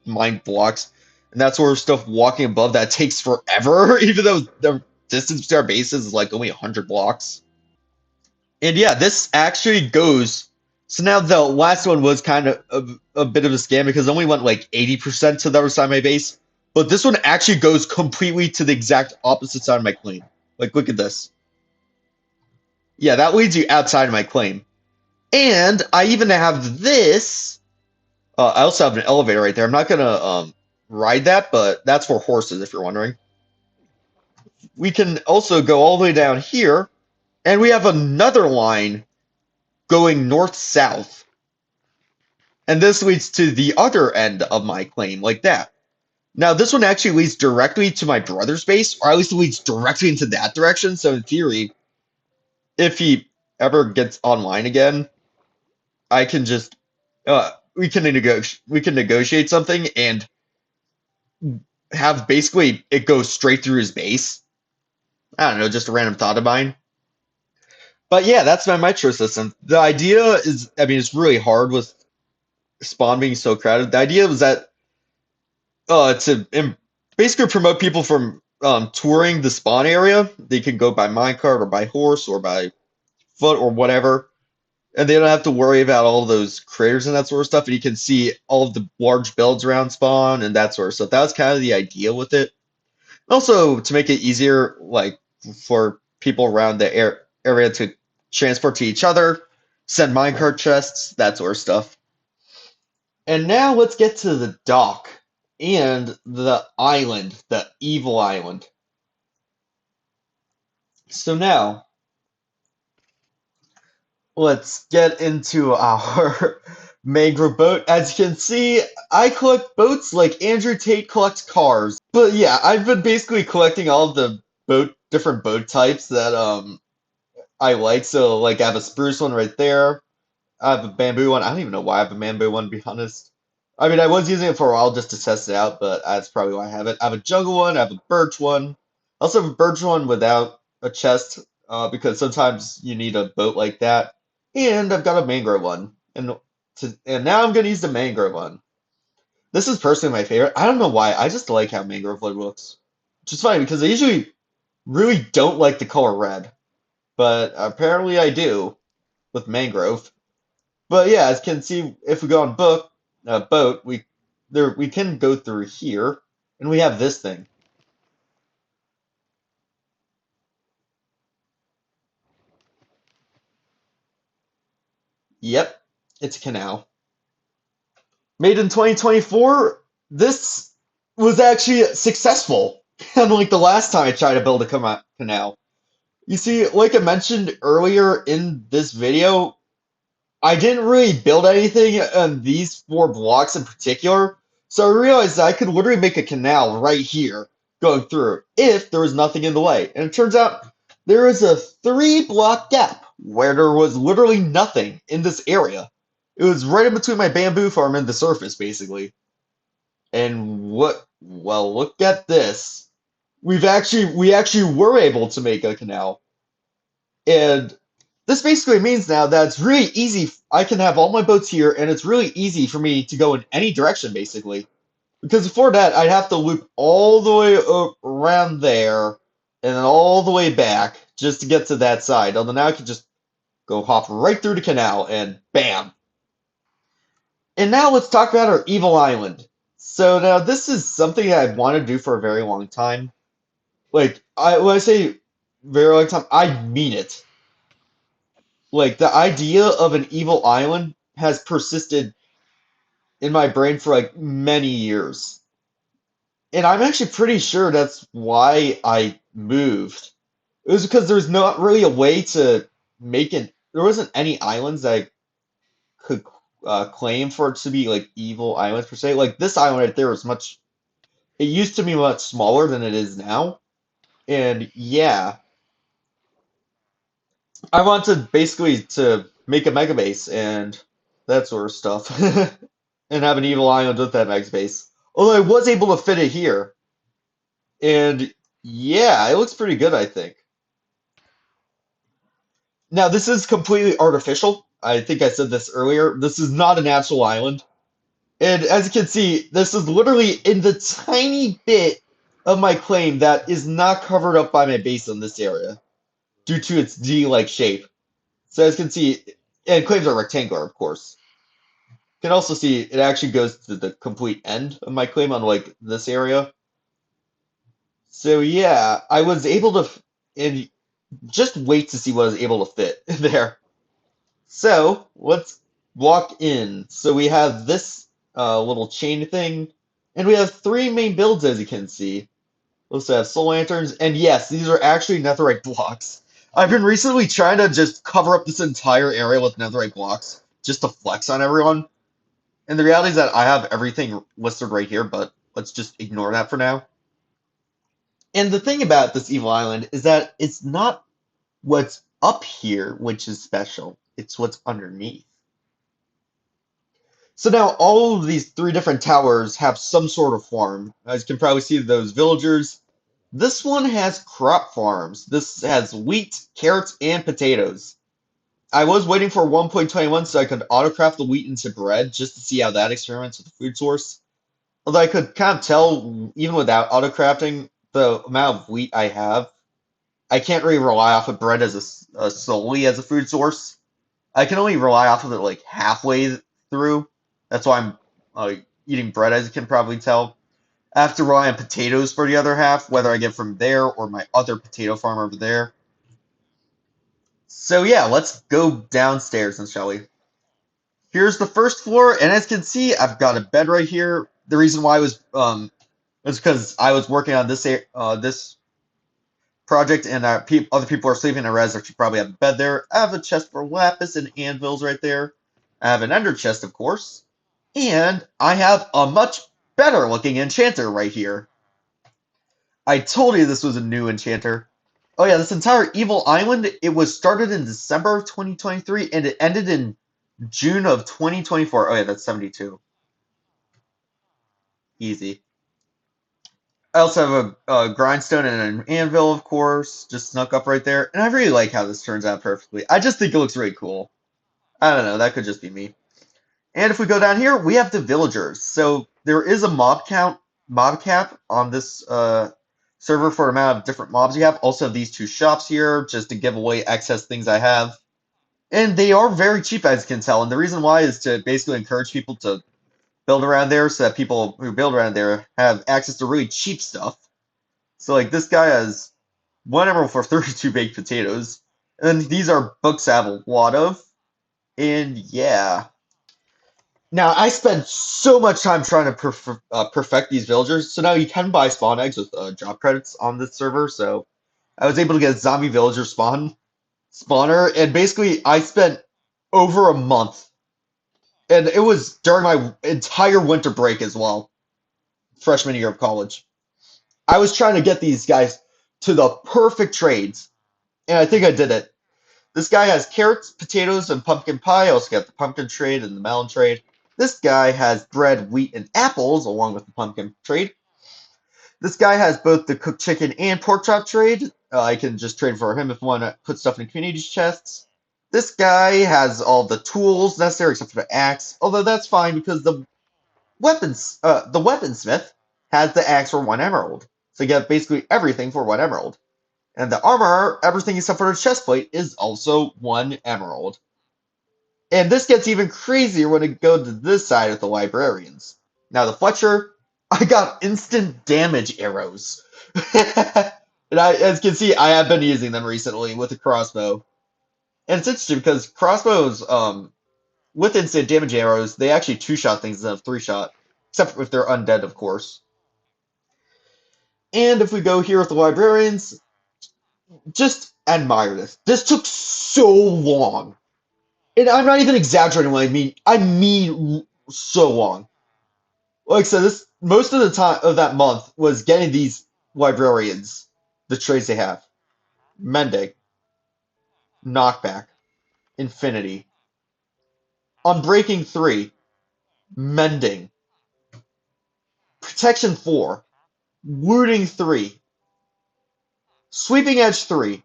mine blocks, and that sort of stuff walking above that takes forever, even though the distance to our bases is like only 100 blocks. And yeah, this actually goes. So now the last one was kind of a bit of a scam because it only went like 80% to the other side of my base. But this one actually goes completely to the exact opposite side of my claim. Like, look at this. Yeah, that leads you outside of my claim. And I even have this. I also have an elevator right there. I'm not gonna ride that, but that's for horses if you're wondering. We can also go all the way down here, and we have another line going north-south. And this leads to the other end of my claim, like that. Now, this one actually leads directly to my brother's base, or at least it leads directly into that direction. So, in theory, if he ever gets online again, I can just we can negotiate something and have basically it go straight through his base. I don't know, just a random thought of mine. But yeah, that's my metro system. The idea is, I mean, it's really hard with Spawn being so crowded. The idea was that basically promote people from touring the Spawn area. They can go by minecart or by horse or by foot or whatever, and they don't have to worry about all those craters and that sort of stuff. And you can see all of the large builds around Spawn and that sort of stuff. That was kind of the idea with it. Also, to make it easier, like for people around the area to transport to each other, send minecart chests, that sort of stuff. And now let's get to the dock and the island, the evil island. So now let's get into our mangrove boat. As you can see, I collect boats like Andrew Tate collects cars. But yeah, I've been basically collecting all of the different boat types that I like. So like I have a spruce one right there. I have a bamboo one. I don't even know why I have a bamboo one, to be honest. I mean, I was using it for a while just to test it out, but that's probably why I have it. I have a jungle one. I have a birch one. I also have a birch one without a chest, because sometimes you need a boat like that. And I've got a mangrove one, and now I'm gonna use the mangrove one. This is personally my favorite. I don't know why. I just like how mangrove wood looks, which is funny because I usually really don't like the color red, but apparently I do with mangrove. But yeah, as you can see, if we go on boat, we can go through here, and we have this thing. Yep, it's a canal. Made in 2024. This was actually successful, unlike the last time I tried to build a canal. You see, like I mentioned earlier in this video, I didn't really build anything on these four blocks in particular, so I realized that I could literally make a canal right here going through if there was nothing in the way. And it turns out there is a 3 block gap where there was literally nothing in this area. It was right in between my bamboo farm and the surface, basically. And well, look at this. We actually were able to make a canal. And this basically means now that it's really easy. I can have all my boats here, and it's really easy for me to go in any direction, basically. Because before that, I'd have to loop all the way around there, and then all the way back just to get to that side. Although now I can just go hop right through the canal, and bam. And now let's talk about our evil island. So now this is something that I've wanted to do for a very long time. Like when I say very long time, I mean it. Like the idea of an evil island has persisted in my brain for like many years. And I'm actually pretty sure that's why I moved. It was because there's not really a way to make it. There wasn't any islands that I could claim for it to be like evil islands per se. Like this island right there was much. It used to be much smaller than it is now. And yeah, I wanted basically to make a mega base and that sort of stuff, and have an evil island with that mega base. Although I was able to fit it here, and yeah, it looks pretty good, I think. Now, this is completely artificial. I think I said this earlier. This is not a natural island. And as you can see, this is literally in the tiny bit of my claim that is not covered up by my base in this area due to its D-like shape. So as you can see, and claims are rectangular, of course. You can also see it actually goes to the complete end of my claim on like this area. So yeah, I was able to, and just wait to see what I was able to fit there. So let's walk in. So we have this little chain thing, and we have three main builds as you can see. We also have soul lanterns, and yes, these are actually netherite blocks. I've been recently trying to just cover up this entire area with netherite blocks just to flex on everyone. And the reality is that I have everything listed right here, but let's just ignore that for now. And the thing about this evil island is that it's not what's up here which is special, it's what's underneath. So now all of these three different towers have some sort of farm. As you can probably see those villagers. This one has crop farms. This has wheat, carrots, and potatoes. I was waiting for 1.21 so I could autocraft the wheat into bread just to see how that experiments with the food source. Although I could kind of tell, even without autocrafting, the amount of wheat I have, I can't really rely off of bread as solely as a food source. I can only rely off of it like halfway through. That's why I'm eating bread, as you can probably tell. I have to rely on potatoes for the other half, whether I get from there or my other potato farm over there. So yeah, let's go downstairs, then, shall we? Here's the first floor, and as you can see, I've got a bed right here. The reason why I was is because I was working on this project, and other people are sleeping in a res. I should probably have a bed there. I have a chest for lapis and anvils right there. I have an ender chest, of course, and I have a much better looking enchanter right here. I told you this was a new enchanter. Oh yeah, this entire evil island, it was started in December of 2023 and it ended in June of 2024. Oh yeah, that's 72. Easy. I also have a grindstone and an anvil, of course, just snuck up right there. And I really like how this turns out perfectly. I just think it looks really cool. I don't know, that could just be me. And if we go down here, we have the villagers. So there is a mob cap on this server for the amount of different mobs you have. Also, these two shops here, just to give away excess things I have. And they are very cheap, as you can tell. And the reason why is to basically encourage people to build around there so that people who build around there have access to really cheap stuff. So, like, this guy has one emerald for 32 baked potatoes. And these are books I have a lot of. And yeah. Now, I spent so much time trying to perfect these villagers. So now you can buy spawn eggs with drop credits on this server. So I was able to get a zombie villager spawner. And basically, I spent over a month. And it was during my entire winter break as well, freshman year of college. I was trying to get these guys to the perfect trades. And I think I did it. This guy has carrots, potatoes, and pumpkin pie. I also got the pumpkin trade and the melon trade. This guy has bread, wheat, and apples, along with the pumpkin trade. This guy has both the cooked chicken and pork chop trade. I can just trade for him if I want to put stuff in community's chests. This guy has all the tools necessary except for the axe, although that's fine because the weaponsmith has the axe for 1 emerald. So you get basically everything for 1 emerald. And the armor, everything except for the chestplate, is also 1 emerald. And this gets even crazier when it goes to this side of the librarians. Now the Fletcher, I got instant damage arrows. And as you can see, I have been using them recently with a crossbow. And it's interesting because crossbows, with instant damage arrows, they actually two-shot things instead of three-shot, except if they're undead, of course. And if we go here with the librarians, just admire this. This took so long. And I'm not even exaggerating when I mean so long. Like I said, this most of the time of that month was getting these librarians, the traits they have. Mending, Knockback, Infinity. Unbreaking 3, Mending. Protection 4, Wounding 3, Sweeping Edge 3,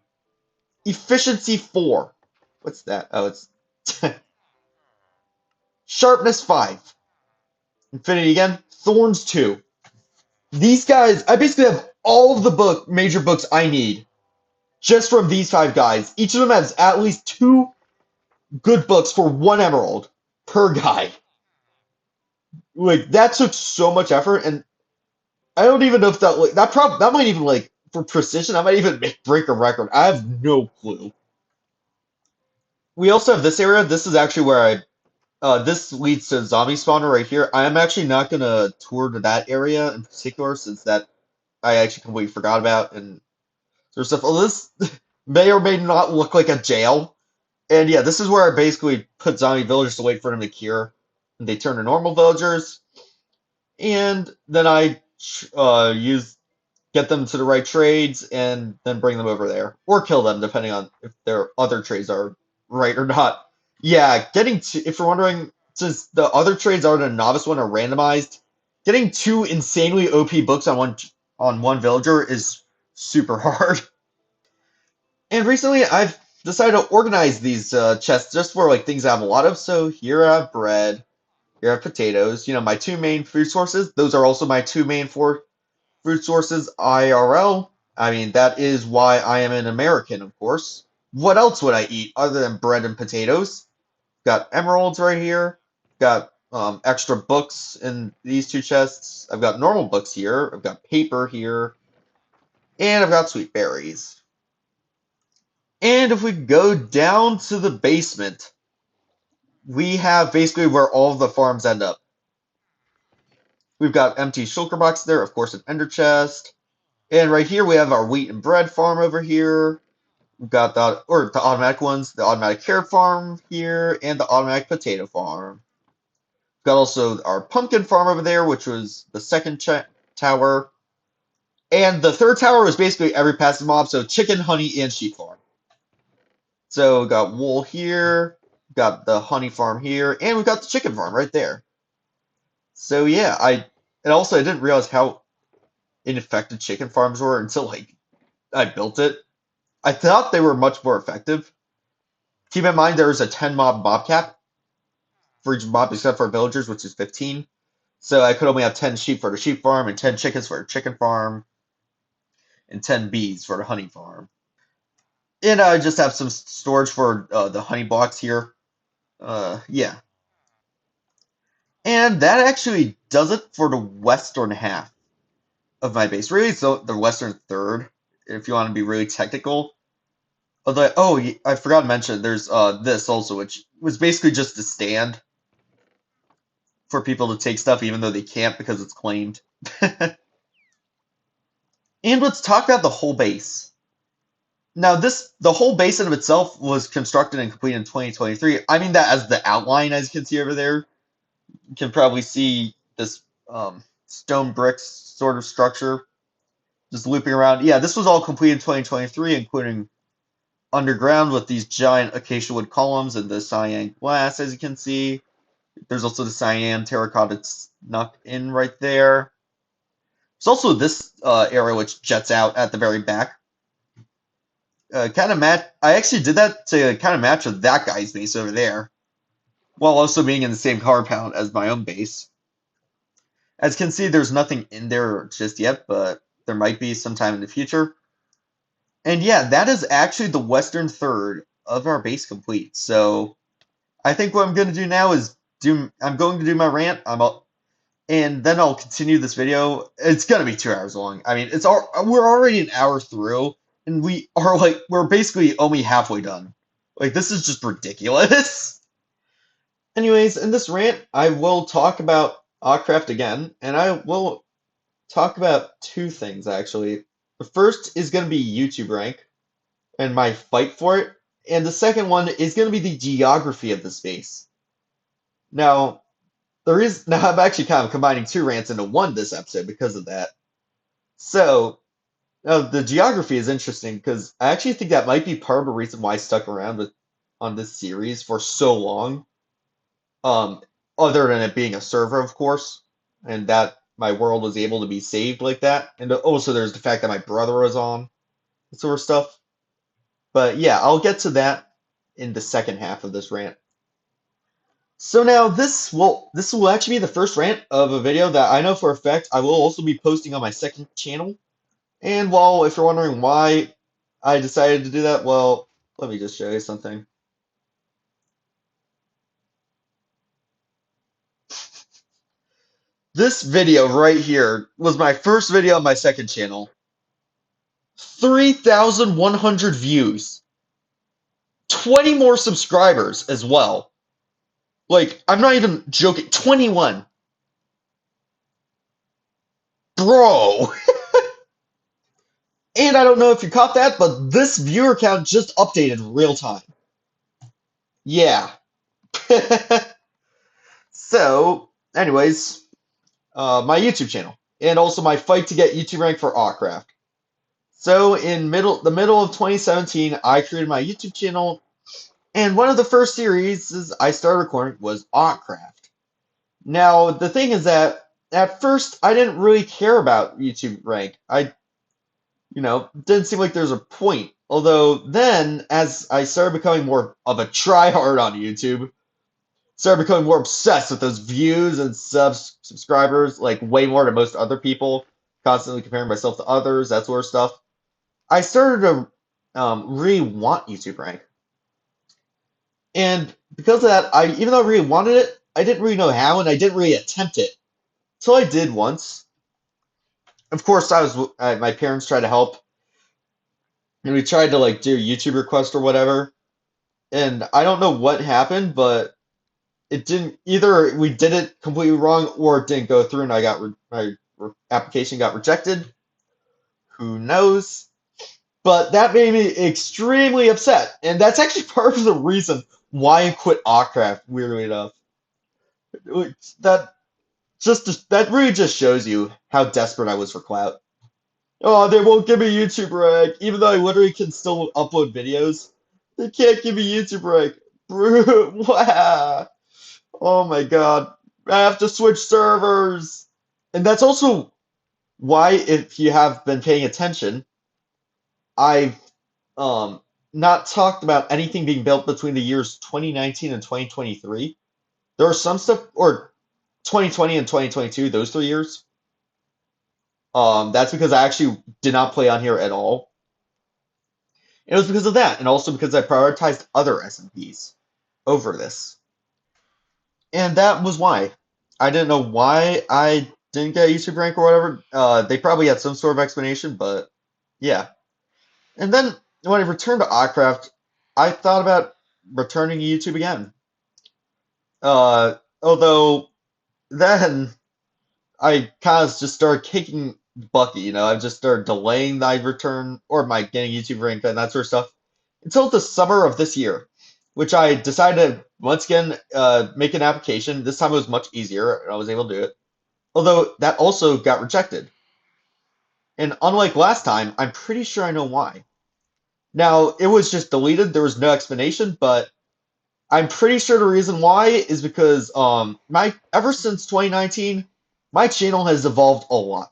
Efficiency 4. What's that? Oh, it's Sharpness 5. Infinity again. Thorns 2. These guys, I basically have all of the major books I need just from these 5 guys. Each of them has at least 2 good books for 1 emerald per guy. Like, that took so much effort, and I don't even know if that might even, like, for precision, I might even break a record. I have no clue. We also have this area. This is actually where this leads to zombie spawner right here. I am actually not gonna tour to that area in particular since that I actually completely forgot about and sort of stuff. Well, this may or may not look like a jail. And yeah, this is where I basically put zombie villagers to wait for them to cure. And they turn to normal villagers. And then I get them to the right trades and then bring them over there. Or kill them, depending on if their other trades are right or not. Yeah, if you're wondering, since the other trades are the novice one are randomized, getting 2 insanely OP books on one villager is super hard. And recently, I've decided to organize these chests just for like things I have a lot of. So here I have bread, here I have potatoes. You know, my 2 main food sources. Those are also my 2 main food sources IRL. I mean, that is why I am an American, of course. What else would I eat other than bread and potatoes? Got emeralds right here. Got extra books in these 2 chests. I've got normal books here. I've got paper here. And I've got sweet berries. And if we go down to the basement, we have basically where all of the farms end up. We've got empty shulker box there, of course, an ender chest. And right here we have our wheat and bread farm over here. We've got the automatic ones, the automatic carrot farm here, and the automatic potato farm. We've got also our pumpkin farm over there, which was the second tower. And the third tower was basically every passive mob, so chicken, honey, and sheep farm. So we got wool here, got the honey farm here, and we've got the chicken farm right there. So yeah, I didn't realize how ineffective chicken farms were until like I built it. I thought they were much more effective. Keep in mind there is a 10 mob cap for each mob except for villagers, which is 15. So I could only have 10 sheep for the sheep farm and 10 chickens for the chicken farm and 10 bees for the honey farm. And I just have some storage for the honey blocks here. Yeah. And that actually does it for the western half of my base. Really, so the western third, if you want to be really technical. Although, I forgot to mention, there's this also, which was basically just a stand for people to take stuff, even though they can't because it's claimed. And let's talk about the whole base. Now, the whole base in of itself was constructed and completed in 2023. I mean that as the outline, as you can see over there. You can probably see this stone bricks sort of structure just looping around. Yeah, this was all completed in 2023, including underground with these giant acacia wood columns and the cyan glass, as you can see. There's also the cyan terracotta snuck in right there. There's also this area which jets out at the very back. Kind of match. I actually did that to kind of match with that guy's base over there, while also being in the same color palette as my own base. As you can see, there's nothing in there just yet, but there might be sometime in the future. And yeah, that is actually the western third of our base complete. So I think what I'm going to do now is I'm going to do my rant. And then I'll continue this video. It's going to be 2 hours long. I mean, we're already an hour through, and we're basically only halfway done. Like, this is just ridiculous. Anyways, in this rant, I will talk about AutCraft again, and I will talk about two things actually. The first is going to be YouTube rank and my fight for it, and the second one is going to be the geography of the space. Now, now I'm actually kind of combining two rants into one this episode because of that. So, the geography is interesting because I actually think that might be part of the reason why I stuck around on this series for so long. Um, Other than it being a server, of course, and that my world was able to be saved like that. And also there's the fact that my brother was on, sort of stuff. But yeah, I'll get to that in the second half of this rant. So now this will actually be the first rant of a video that I know for a fact I will also be posting on my second channel. And well, if you're wondering why I decided to do that, well, let me just show you something. This video right here was my first video on my second channel. 3,100 views. 20 more subscribers as well. Like, I'm not even joking. 21. Bro! And I don't know if you caught that, but this viewer count just updated real time. Yeah. So, anyways, my YouTube channel. And also my fight to get YouTube rank for AutCraft. So in the middle of 2017, I created my YouTube channel, and one of the first series I started recording was AutCraft. Now the thing is that at first I didn't really care about YouTube rank. Didn't seem like there's a point. Although then, as I started becoming more of a tryhard on YouTube, started becoming more obsessed with those views and subscribers, like way more than most other people, constantly comparing myself to others, that sort of stuff. I started to really want YouTube rank. And because of that, even though I really wanted it, I didn't really know how, and I didn't really attempt it. So I did once. Of course, my parents tried to help, and we tried to like do a YouTube request or whatever. And I don't know what happened, but it didn't either. We did it completely wrong, or it didn't go through, and my application got rejected. Who knows? But that made me extremely upset, and that's actually part of the reason why I quit AutCraft. Weirdly enough, that that really just shows you how desperate I was for clout. Oh, they won't give me YouTube rank, even though I literally can still upload videos. They can't give me YouTube rank. Wow. Oh my god. I have to switch servers. And that's also why, if you have been paying attention, I've um not talked about anything being built between the years 2019 and 2023. There are some stuff, or 2020 and 2022, those 3 years. That's because I actually did not play on here at all. It was because of that, and also because I prioritized other SMPs over this. And that was why. I didn't know why I didn't get a YouTube rank or whatever. They probably had some sort of explanation, but yeah. And then when I returned to AutCraft, I thought about returning to YouTube again. Although then I kind of just started kicking Bucky, I just started delaying my return or my getting YouTube rank and that sort of stuff until the summer of this year, which I decided to once again make an application. This time it was much easier, and I was able to do it. Although that also got rejected. And unlike last time, I'm pretty sure I know why. Now, it was just deleted, there was no explanation, but I'm pretty sure the reason why is because my ever since 2019, my channel has evolved a lot.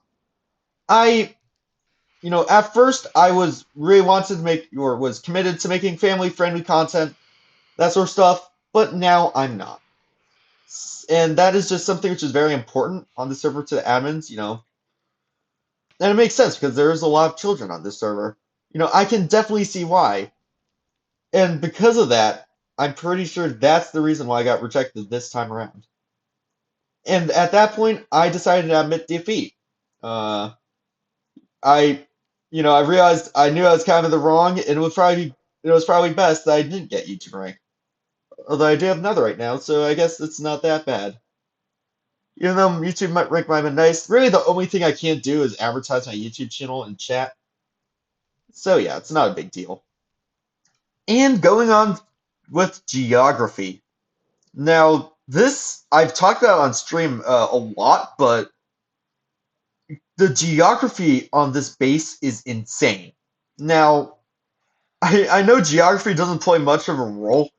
I at first I was really wanted to make or was committed to making family friendly content, that sort of stuff, but now I'm not. And that is just something which is very important on the server to the admins. And it makes sense because there's a lot of children on this server. I can definitely see why. And because of that, I'm pretty sure that's the reason why I got rejected this time around. And at that point, I decided to admit defeat. Uh, I, I realized I knew I was kind of in the wrong, and it was probably best that I didn't get YouTube rank. Although I do have netherite now, so I guess it's not that bad. Even though YouTube might rank mine nice, really the only thing I can't do is advertise my YouTube channel and chat. So yeah, it's not a big deal. And going on with geography. Now, this I've talked about on stream a lot, but the geography on this base is insane. Now, I know geography doesn't play much of a role.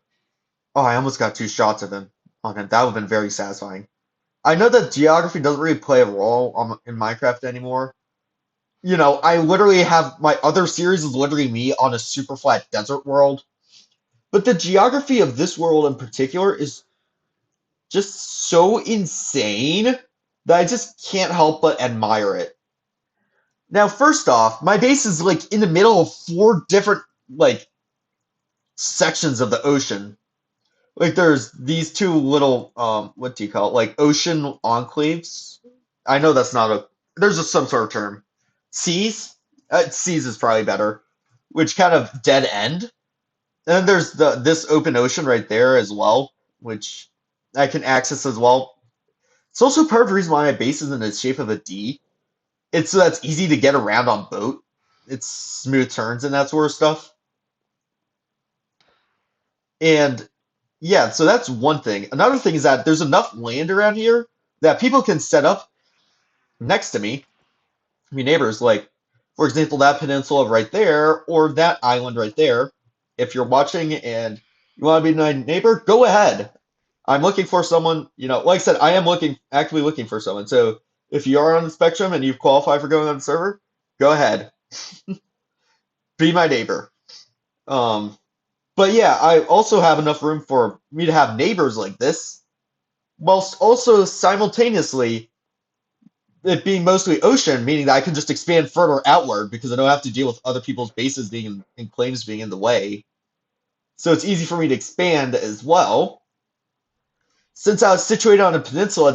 Oh, I almost got two shots of him on him. That would have been very satisfying. I know that geography doesn't really play a role in Minecraft anymore. You know, I literally have my other series is literally me on a super flat desert world. But the geography of this world in particular is just so insane that I just can't help but admire it. Now, first off, my base is like in the middle of four different like sections of the ocean. Like there's these two little what do you call it? Like ocean enclaves. I know that's not a there's a some sort of term. Seas? Seas is probably better. Which kind of dead end. And then there's this open ocean right there as well, which I can access as well. It's also part of the reason why my base is in the shape of a D. It's so that's easy to get around on boat. It's smooth turns and that sort of stuff. And yeah, so that's one thing. Another thing is that there's enough land around here that people can set up next to me, my neighbors, like, for example, that peninsula right there, or that island right there. If you're watching and you want to be my neighbor, go ahead. I'm looking for someone, you know, like I said, I am actively looking for someone. So if you are on the spectrum and you qualify for going on the server, go ahead. Be my neighbor. Um, but yeah, I also have enough room for me to have neighbors like this, whilst also simultaneously it being mostly ocean, meaning that I can just expand further outward because I don't have to deal with other people's bases being and claims being in the way. So it's easy for me to expand as well. Since I was situated on a peninsula,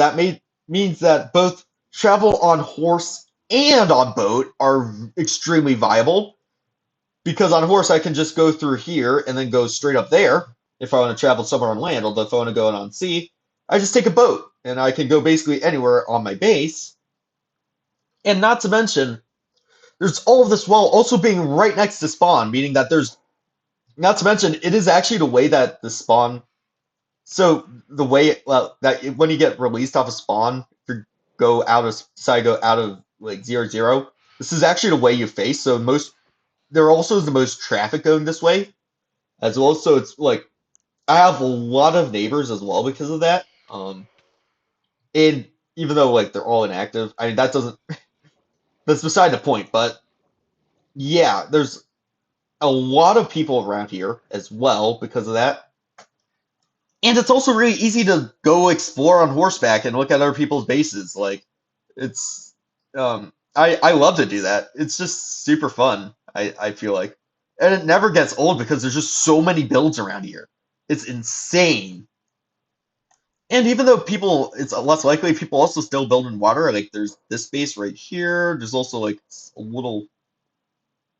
means that both travel on horse and on boat are extremely viable. Because on horse, I can just go through here and then go straight up there if I want to travel somewhere on land. Although if I want to go on sea, I just take a boat and I can go basically anywhere on my base. And not to mention, there's all of this while also being right next to spawn, meaning that there's not to mention it is actually the way that the spawn. So the way that when you get released off a spawn, if you go out of decide to go out of like 0, 0, this is actually the way you face. So there also is the most traffic going this way as well. So it's like I have a lot of neighbors as well because of that. And even though like they're all inactive, I mean that doesn't that's beside the point. But yeah, there's a lot of people around here as well because of that. And it's also really easy to go explore on horseback and look at other people's bases. Like it's I love to do that. It's just super fun, I feel like. And it never gets old because there's just so many builds around here. It's insane. And even though it's less likely, people also still build in water. Like there's this base right here. There's also like a little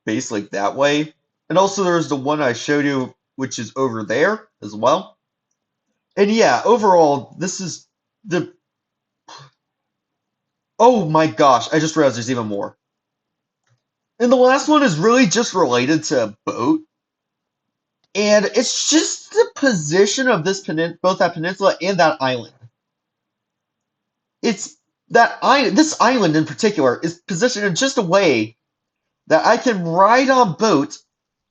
base like that way. And also there's the one I showed you, which is over there as well. And yeah, overall, this is the. Oh my gosh, I just realized there's even more. And the last one is really just related to a boat. And it's just the position of both that peninsula and that island. It's this island in particular is positioned in just a way that I can ride on boat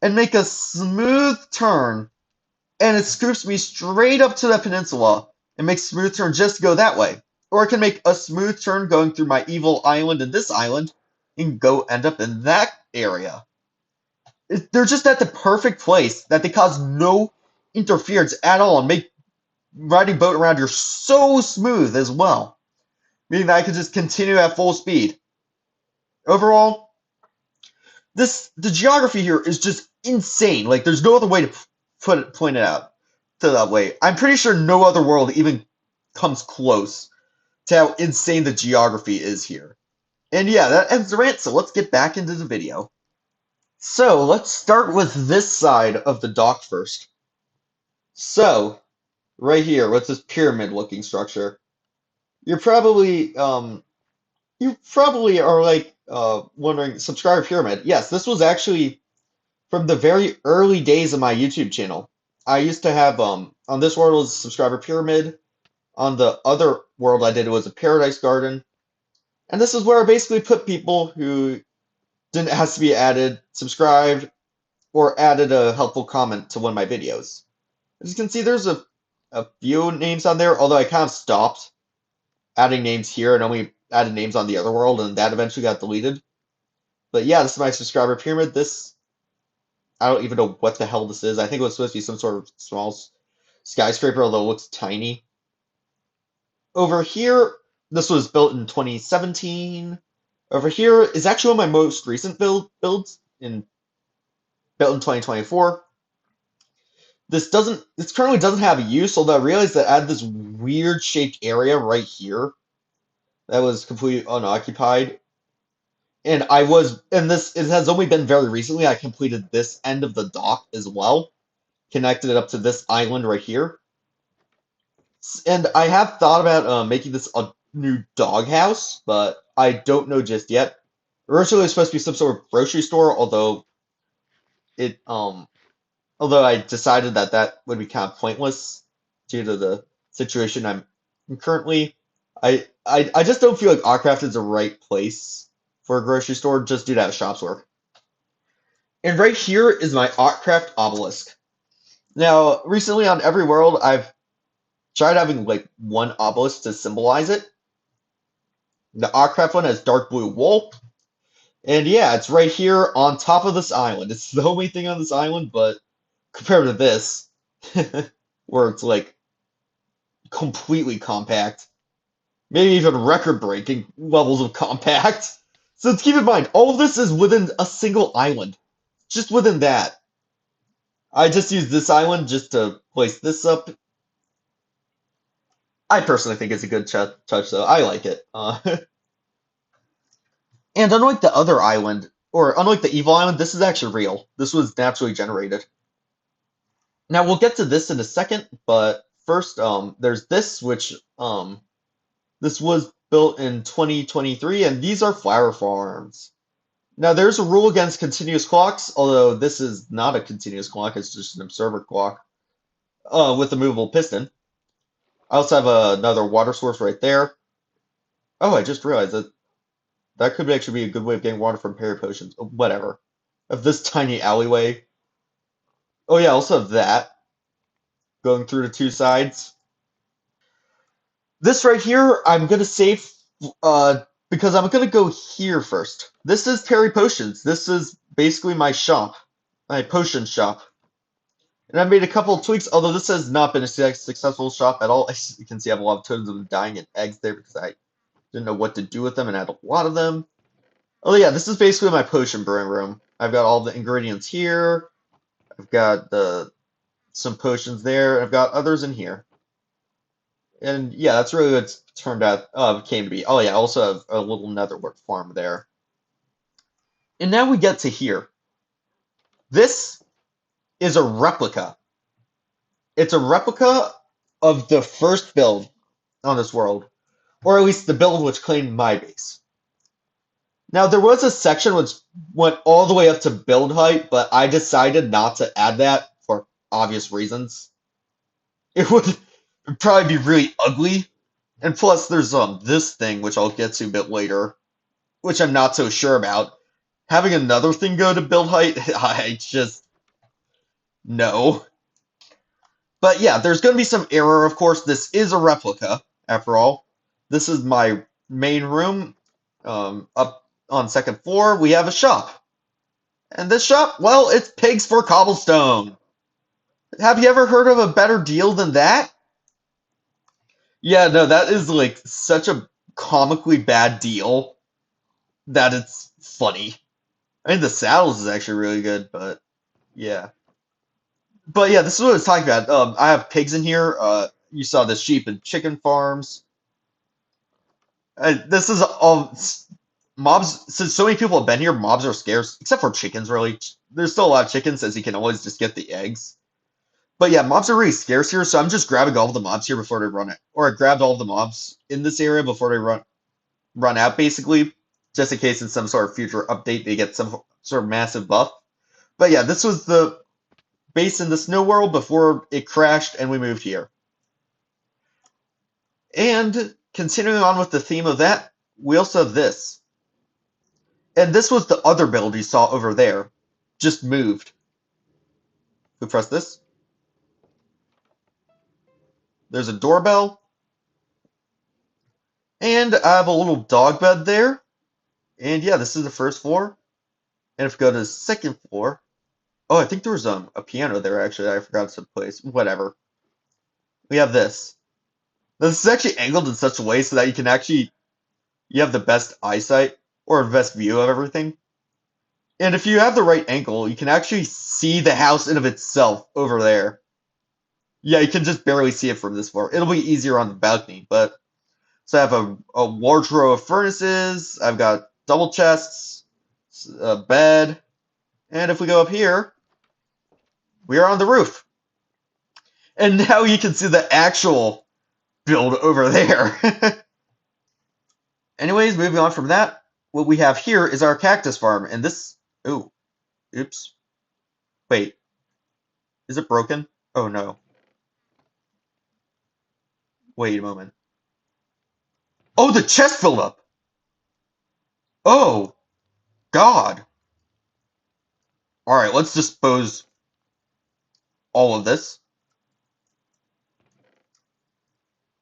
and make a smooth turn, and it scoops me straight up to the peninsula and makes a smooth turn just to go that way. Or I can make a smooth turn going through my evil island and this island and go end up in that area. They're just at the perfect place that they cause no interference at all and make riding boat around here so smooth as well. Meaning that I can just continue at full speed. Overall, the geography here is just insane. Like there's no other way to point it out to that way. I'm pretty sure no other world even comes close to how insane the geography is here. And yeah, that ends the rant, so let's get back into the video. So let's start with this side of the dock first. So right here with this pyramid-looking structure. You're probably you probably are like wondering subscriber pyramid. Yes, this was actually from the very early days of my YouTube channel. I used to have on this world was a subscriber pyramid. On the other world I did it was a paradise garden. And this is where I basically put people who didn't have to be added, subscribed, or added a helpful comment to one of my videos. As you can see, there's a few names on there, although I kind of stopped adding names here and only added names on the other world, and that eventually got deleted. But yeah, this is my subscriber pyramid. This, I don't even know what the hell this is. I think it was supposed to be some sort of small skyscraper, although it looks tiny. Over here, this was built in 2017. Over here is actually one of my most recent builds built in 2024. This currently doesn't have a use, although I realized that I had this weird shaped area right here that was completely unoccupied. It has only been very recently I completed this end of the dock as well, connected it up to this island right here. And I have thought about making this a new doghouse, but I don't know just yet. Originally, it was supposed to be some sort of grocery store, it although I decided that that would be kind of pointless due to the situation I'm in currently. I just don't feel like AutCraft is the right place for a grocery store just due to how shops work. And right here is my AutCraft obelisk. Now, recently on every world, I've tried having like one obelisk to symbolize it. The AutCraft one has dark blue wool. And yeah, it's right here on top of this island. It's the only thing on this island, but compared to this, where it's like completely compact, maybe even record-breaking levels of compact. So let's keep in mind, all of this is within a single island. Just within that. I just used this island just to place this up. I personally think it's a good touch, though. I like it. And unlike the other island, or unlike the evil island, this is actually real. This was naturally generated. Now we'll get to this in a second, but first, there's this, which this was built in 2023, and these are flower farms. Now there's a rule against continuous clocks, although this is not a continuous clock, it's just an observer clock with a movable piston. I also have another water source right there. Oh, I just realized that that could actually be a good way of getting water from Perry Potions. Whatever. Of this tiny alleyway. Oh yeah, I also have that going through the two sides. This right here, I'm gonna save because I'm gonna go here first. This is Perry Potions. This is basically my shop, my potion shop. And I made a couple of tweaks, although this has not been a successful shop at all. As you can see, I have a lot of totems of them dying and eggs there because I didn't know what to do with them and I had a lot of them. Oh yeah, this is basically my potion brewing room. I've got all the ingredients here. I've got some potions there. I've got others in here. And yeah, that's really what it's turned out came to be. Oh yeah, I also have a little netherwork farm there. And now we get to here. This is a replica. It's a replica of the first build on this world, or at least the build which claimed my base. Now there was a section which went all the way up to build height, but I decided not to add that for obvious reasons. It would probably be really ugly. And plus there's this thing which I'll get to a bit later, which I'm not so sure about. Having another thing go to build height, I just no. But yeah, there's going to be some error, of course. This is a replica, after all. This is my main room. Up on second floor, we have a shop. And this shop, well, it's pigs for cobblestone. Have you ever heard of a better deal than that? Yeah, no, that is like such a comically bad deal that it's funny. I mean, the saddles is actually really good, but yeah. But yeah, this is what I was talking about. I have pigs in here. You saw the sheep and chicken farms. This is all mobs. Since so many people have been here, mobs are scarce, except for chickens. Really, there's still a lot of chickens, as you can always just get the eggs. But yeah, mobs are really scarce here, so I'm just grabbing all of the mobs here before they run it. Or I grabbed all of the mobs in this area before they run out, basically, just in case in some sort of future update they get some sort of massive buff. But yeah, this was the base in the snow world before it crashed and we moved here. And continuing on with the theme of that, we also have this. And this was the other build you saw over there. Just moved. We press this. There's a doorbell. And I have a little dog bed there. And yeah, this is the first floor. And if we go to the second floor, oh, I think there was a piano there actually. I forgot to place. Whatever. We have this. Now, this is actually angled in such a way so that you have the best eyesight or the best view of everything. And if you have the right angle, you can actually see the house in of itself over there. Yeah, you can just barely see it from this floor. It'll be easier on the balcony, but so I have a large row of furnaces. I've got double chests, a bed, and if we go up here, we are on the roof. And now you can see the actual build over there. Anyways, moving on from that, what we have here is our cactus farm, and this. Oh, oops. Wait, is it broken? Oh no. Wait a moment. Oh, the chest filled up. Oh, God. All right, let's dispose all of this.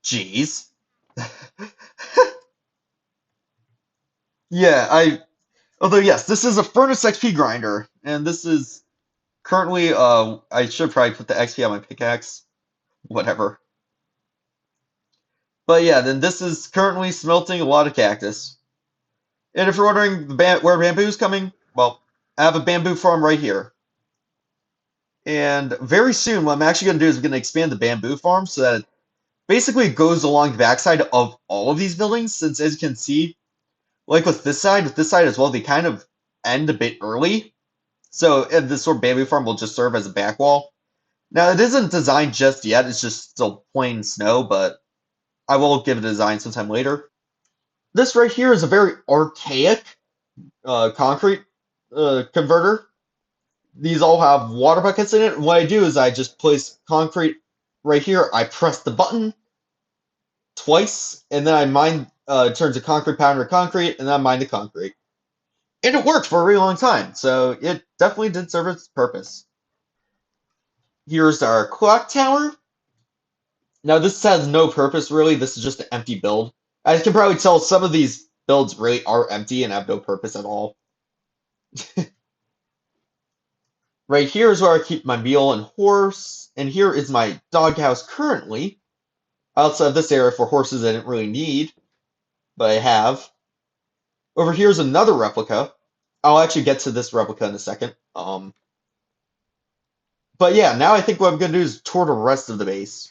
Jeez. Yeah, although yes, this is a furnace XP grinder, and this is currently I should probably put the XP on my pickaxe. Whatever. But yeah, then this is currently smelting a lot of cactus. And if you're wondering where bamboo's coming, well, I have a bamboo farm right here. And very soon, what I'm actually going to do is I'm going to expand the bamboo farm so that it basically goes along the backside of all of these buildings, since as you can see, like with this side as well, they kind of end a bit early. So this sort of bamboo farm will just serve as a back wall. Now, it isn't designed just yet, it's just still plain snow, but I will give it a design sometime later. This right here is a very archaic concrete converter. These all have water buckets in it. And what I do is I just place concrete right here. I press the button twice, and then I mine, it turns a concrete powder to concrete, and then I mine the concrete. And it worked for a really long time, so it definitely did serve its purpose. Here's our clock tower. Now, this has no purpose, really. This is just an empty build. As you can probably tell, some of these builds really are empty and have no purpose at all. Right here is where I keep my mule and horse, and here is my doghouse currently. Outside of this area for horses I didn't really need, but I have. Over here is another replica. I'll actually get to this replica in a second. But yeah, now I think what I'm going to do is tour the rest of the base.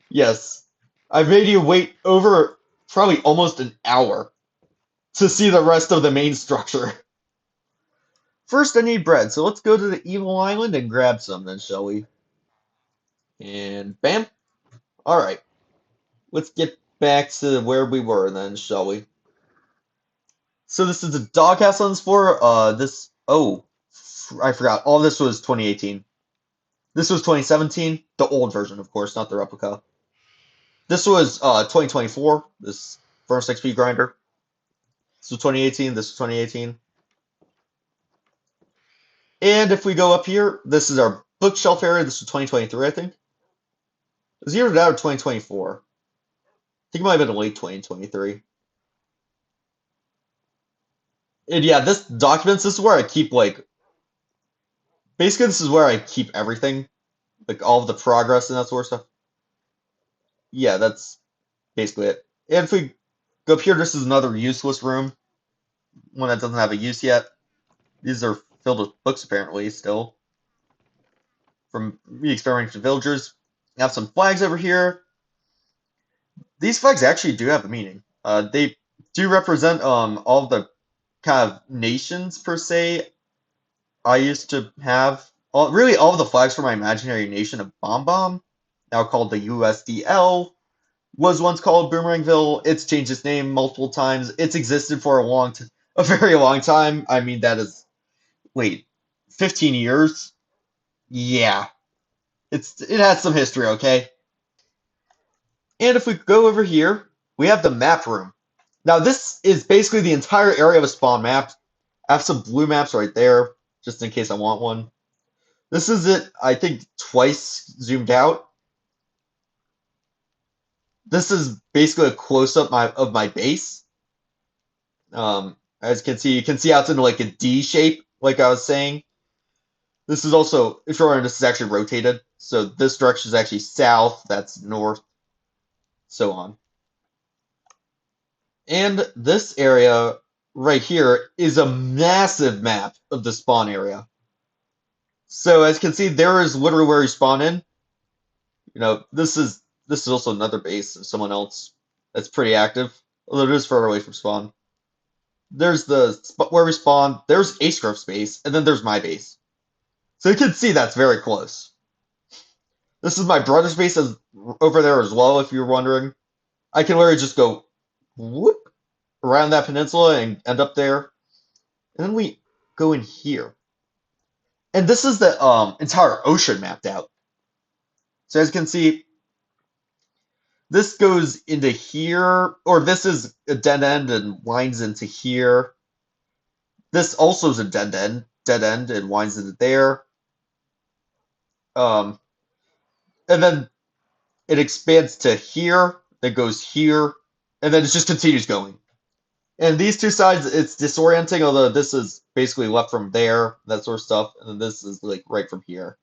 Yes, I've made you wait over probably almost an hour to see the rest of the main structure. First, I need bread, so let's go to the evil island and grab some then, shall we? And bam. Alright. Let's get back to where we were then, shall we? So this is a doghouse on this floor. I forgot. All this was 2018. This was 2017. The old version, of course, not the replica. This was 2024. This first XP grinder. This was 2018. This was 2018. And if we go up here, this is our bookshelf area. This was 2023, I think. It was either that or 2024. I think it might have been late 2023. And yeah, this documents, this is where I keep, basically this is where I keep everything. Like, all of the progress and that sort of stuff. Yeah, that's basically it. And if we go up here, this is another useless room. One that doesn't have a use yet. These are filled with books, apparently, still. From me experimenting with villagers. We have some flags over here. These flags actually do have a meaning. They do represent all the kind of nations, per se, I used to have really all of the flags for my imaginary nation of Bomb Bomb, now called the USDL, was once called Boomerangville. It's changed its name multiple times. It's existed for a very long time. I mean, that is, wait, 15 years? Yeah, it has some history, okay? And if we go over here, we have the map room. Now this is basically the entire area of a spawn map. I have some blue maps right there, just in case I want one. This is it, I think, twice zoomed out. This is basically a close-up of my base. As you can see how it's in like a D shape, like I was saying. This is also, if you're wondering, this is actually rotated. So this direction is actually south, that's north, so on. And this area right here is a massive map of the spawn area. So as you can see, there is literally where you spawn in. This is also another base of someone else that's pretty active, although it is further away from spawn. There's the spot where we spawn, there's AceCraft's base, and then there's my base. So you can see that's very close. This is my brother's base over there as well, if you're wondering. I can literally just go whoop around that peninsula and end up there. And then we go in here. And this is the entire ocean mapped out. So as you can see, this goes into here, or this is a dead end and winds into here. This also is a dead end and winds into there. Um, and then it expands to here, then goes here, and then it just continues going. And these two sides, it's disorienting, although this is basically left from there, that sort of stuff, and then this is like right from here.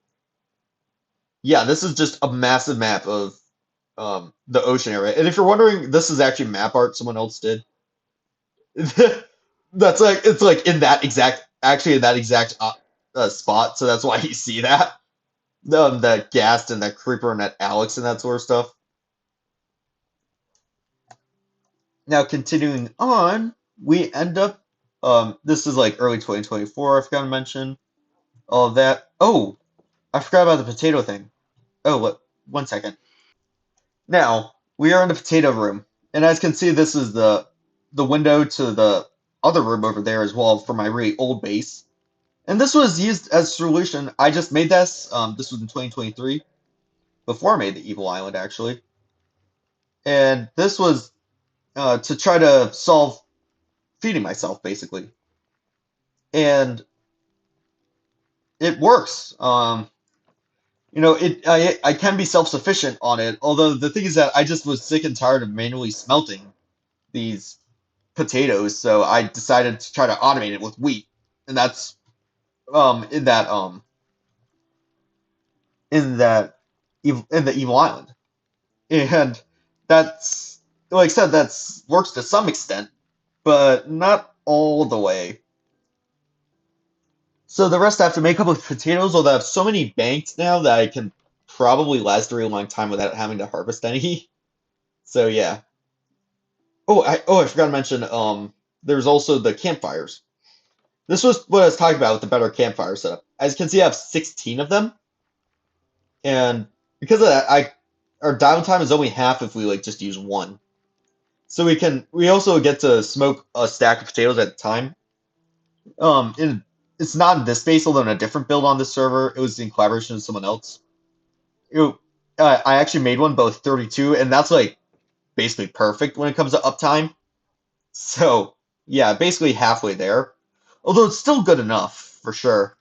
Yeah, this is just a massive map of the ocean area. And if you're wondering, this is actually map art someone else did. That's like it's like in that exact actually in that exact spot, so that's why you see that. That Ghast and that Creeper and that Alex and that sort of stuff. Now continuing on, we end up this is like early 2024, I forgot to mention. All of that. Oh, I forgot about the potato thing. Oh, what? One second. Now, we are in the potato room, and as you can see, this is the window to the other room over there as well for my really old base. And this was used as a solution. I just made this. This was in 2023, before I made the Evil Island, actually. And this was to try to solve feeding myself, basically. And it works. I can be self-sufficient on it. Although the thing is that I just was sick and tired of manually smelting these potatoes, so I decided to try to automate it with wheat, and that's in that in that in the Evil Island, and that's like I said, that's works to some extent, but not all the way. So the rest I have to make up with potatoes, although I have so many banked now that I can probably last a really long time without having to harvest any. So yeah. I forgot to mention there's also the campfires. This was what I was talking about with the better campfire setup. As you can see, I have 16 of them, and because of that, I our downtime is only half if we like just use one. So we also get to smoke a stack of potatoes at a time. It's not in this space, although in a different build on this server, it was in collaboration with someone else. It, I actually made one both 32, and that's like basically perfect when it comes to uptime. So yeah, basically halfway there. Although it's still good enough for sure.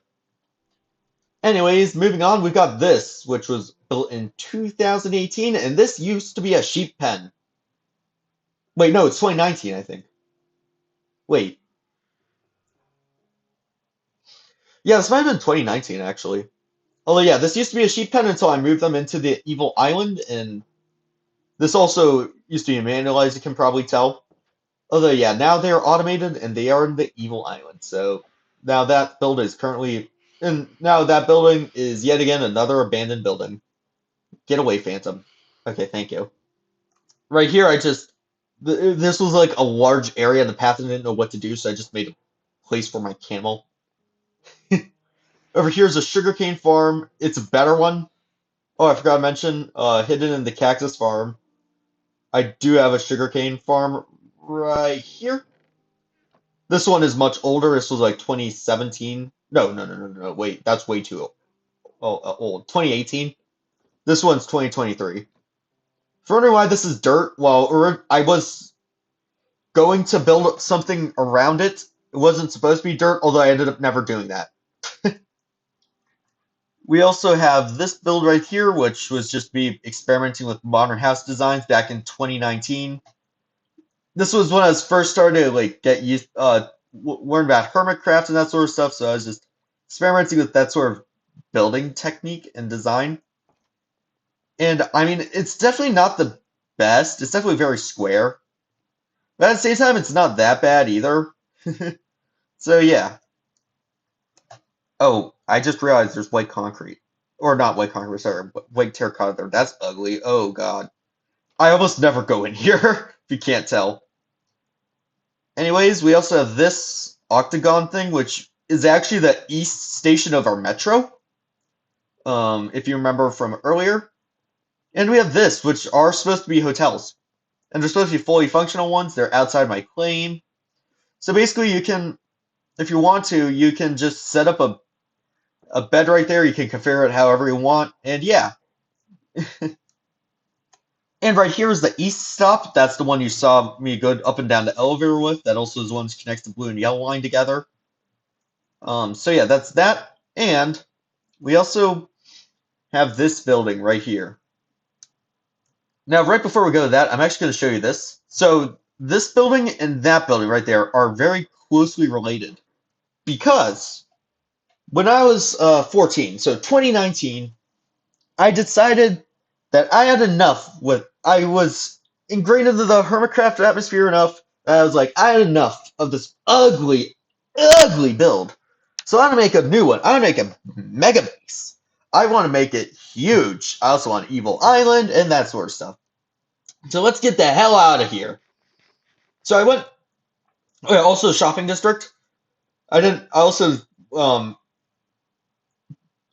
Anyways, moving on, we've got this, which was built in 2018, and this used to be a sheep pen. Wait, no, it's 2019, I think. Wait. Yeah, this might have been 2019, actually. Although, yeah, this used to be a sheep pen until I moved them into the Evil Island, and this also used to be manual, as you can probably tell. Although, yeah, now they are automated, and they are in the Evil Island, so now that build is currently... And now that building is yet again another abandoned building. Get away, Phantom. Okay, thank you. Right here, this was like a large area in the path and I didn't know what to do, so I just made a place for my camel. Over here is a sugarcane farm. It's a better one. Oh, I forgot to mention, hidden in the cactus farm, I do have a sugarcane farm right here. This one is much older. This was like 2017. No, no, no, no, no. Wait, that's way too old. 2018. This one's 2023. If you're wondering why this is dirt, well, I was going to build something around it. It wasn't supposed to be dirt, although I ended up never doing that. We also have this build right here, which was just me experimenting with modern house designs back in 2019. This was when I was first started to like get used, learn about hermitcraft and that sort of stuff. So I was just experimenting with that sort of building technique and design. And I mean, it's definitely not the best. It's definitely very square, but at the same time, it's not that bad either. So yeah. Oh, I just realized there's white concrete. Or not white concrete, sorry, white terracotta there. That's ugly. Oh God. I almost never go in here, if you can't tell. Anyways, we also have this octagon thing, which is actually the east station of our metro, if you remember from earlier. And we have this, which are supposed to be hotels. And they're supposed to be fully functional ones. They're outside my claim. So basically, you can, if you want to, you can just set up a bed right there. You can configure it however you want. And yeah. And right here is the east stop. That's the one you saw me go up and down the elevator with. That also is the one that connects the blue and yellow line together. So yeah, that's that. And we also have this building right here. Now, right before we go to that, I'm actually going to show you this. So this building and that building right there are very closely related because when I was 14, so 2019, I decided that I had enough with, I was ingrained into the Hermitcraft atmosphere enough that I was like, I had enough of this ugly, ugly build. So I'm gonna make a new one. I'm gonna make a mega base. I want to make it huge. I also want Evil Island and that sort of stuff. So let's get the hell out of here. So I went, oh, yeah, also shopping district. I also, um,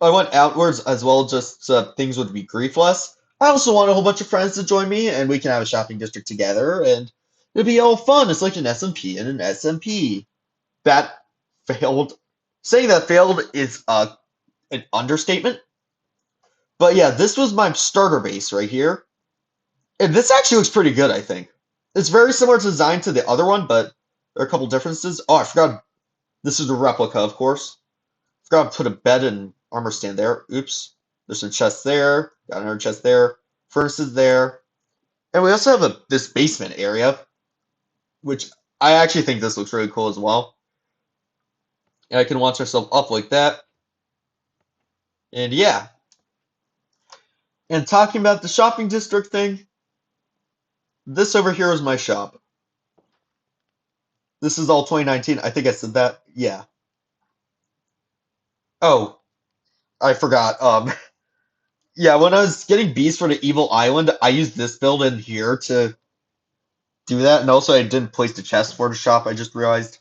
I went outwards as well, just so things would be griefless. I also want a whole bunch of friends to join me, and we can have a shopping district together, and it'd be all fun. It's like an SMP and an SMP. That failed. Saying that failed is an understatement. But yeah, this was my starter base right here. And this actually looks pretty good, I think. It's very similar to design to the other one, but there are a couple differences. Oh, I forgot. This is a replica, of course. Forgot to put a bed and armor stand there. Oops. There's some chests there. Got another chest there. Furnaces there. And we also have this basement area, which I actually think this looks really cool as well. And I can launch myself up like that. And yeah. And talking about the shopping district thing, this over here is my shop. This is all 2019. I think I said that. Yeah. Oh, I forgot. Yeah, when I was getting bees for the Evil Island, I used this build in here to do that, and also I didn't place the chest for the shop, I just realized.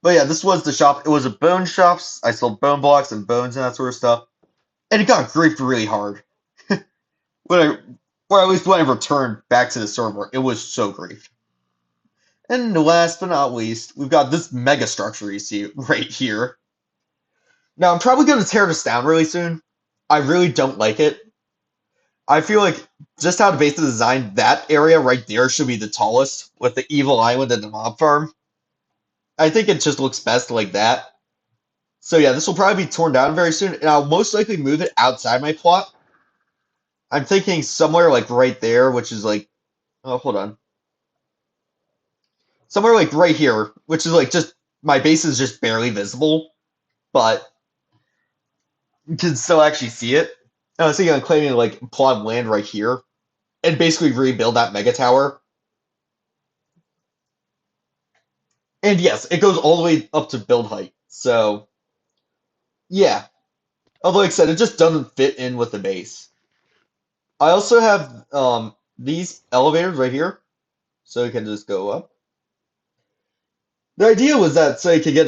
But yeah, this was the shop. It was a bone shop. I sold bone blocks and bones and that sort of stuff. And it got griefed really hard. When I, or at least when I returned back to the server, it was so griefed. And last but not least, we've got this mega structure you see right here. Now, I'm probably going to tear this down really soon. I really don't like it. I feel like just how the base is designed, that area right there should be the tallest with the evil island and the mob farm. I think it just looks best like that. So yeah, this will probably be torn down very soon, and I'll most likely move it outside my plot. I'm thinking somewhere like right there, which is like, oh, hold on. Somewhere like right here, which is like just, my base is just barely visible, but you can still actually see it. I was thinking of claiming like plot of land right here, and basically rebuild that mega tower. And yes, it goes all the way up to build height. So, yeah. Although, like I said, it just doesn't fit in with the base. I also have these elevators right here, so you can just go up. The idea was that so you could get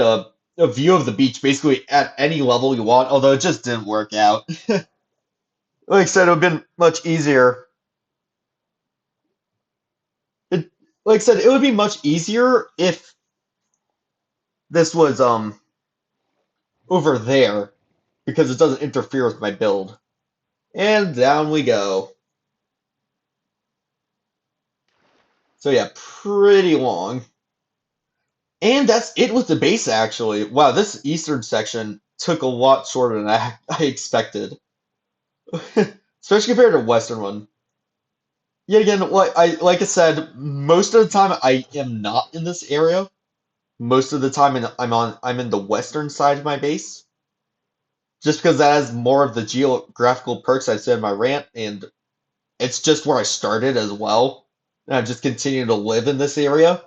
a view of the beach basically at any level you want, although it just didn't work out. Like I said, it would have been much easier. It, like I said, it would be much easier if this was over there because it doesn't interfere with my build. And down we go. So yeah, pretty long. And that's it with the base actually. Wow, this eastern section took a lot shorter than I expected. Especially compared to western one. Yet again, like I said, most of the time I am not in this area. Most of the time I'm in the western side of my base. Just because that has more of the geographical perks I said in my rant, and it's just where I started as well. And I've just continued to live in this area.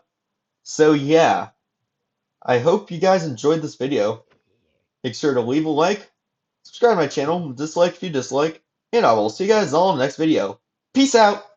So yeah, I hope you guys enjoyed this video. Make sure to leave a like, subscribe to my channel, dislike if you dislike, and I will see you guys all in the next video. Peace out!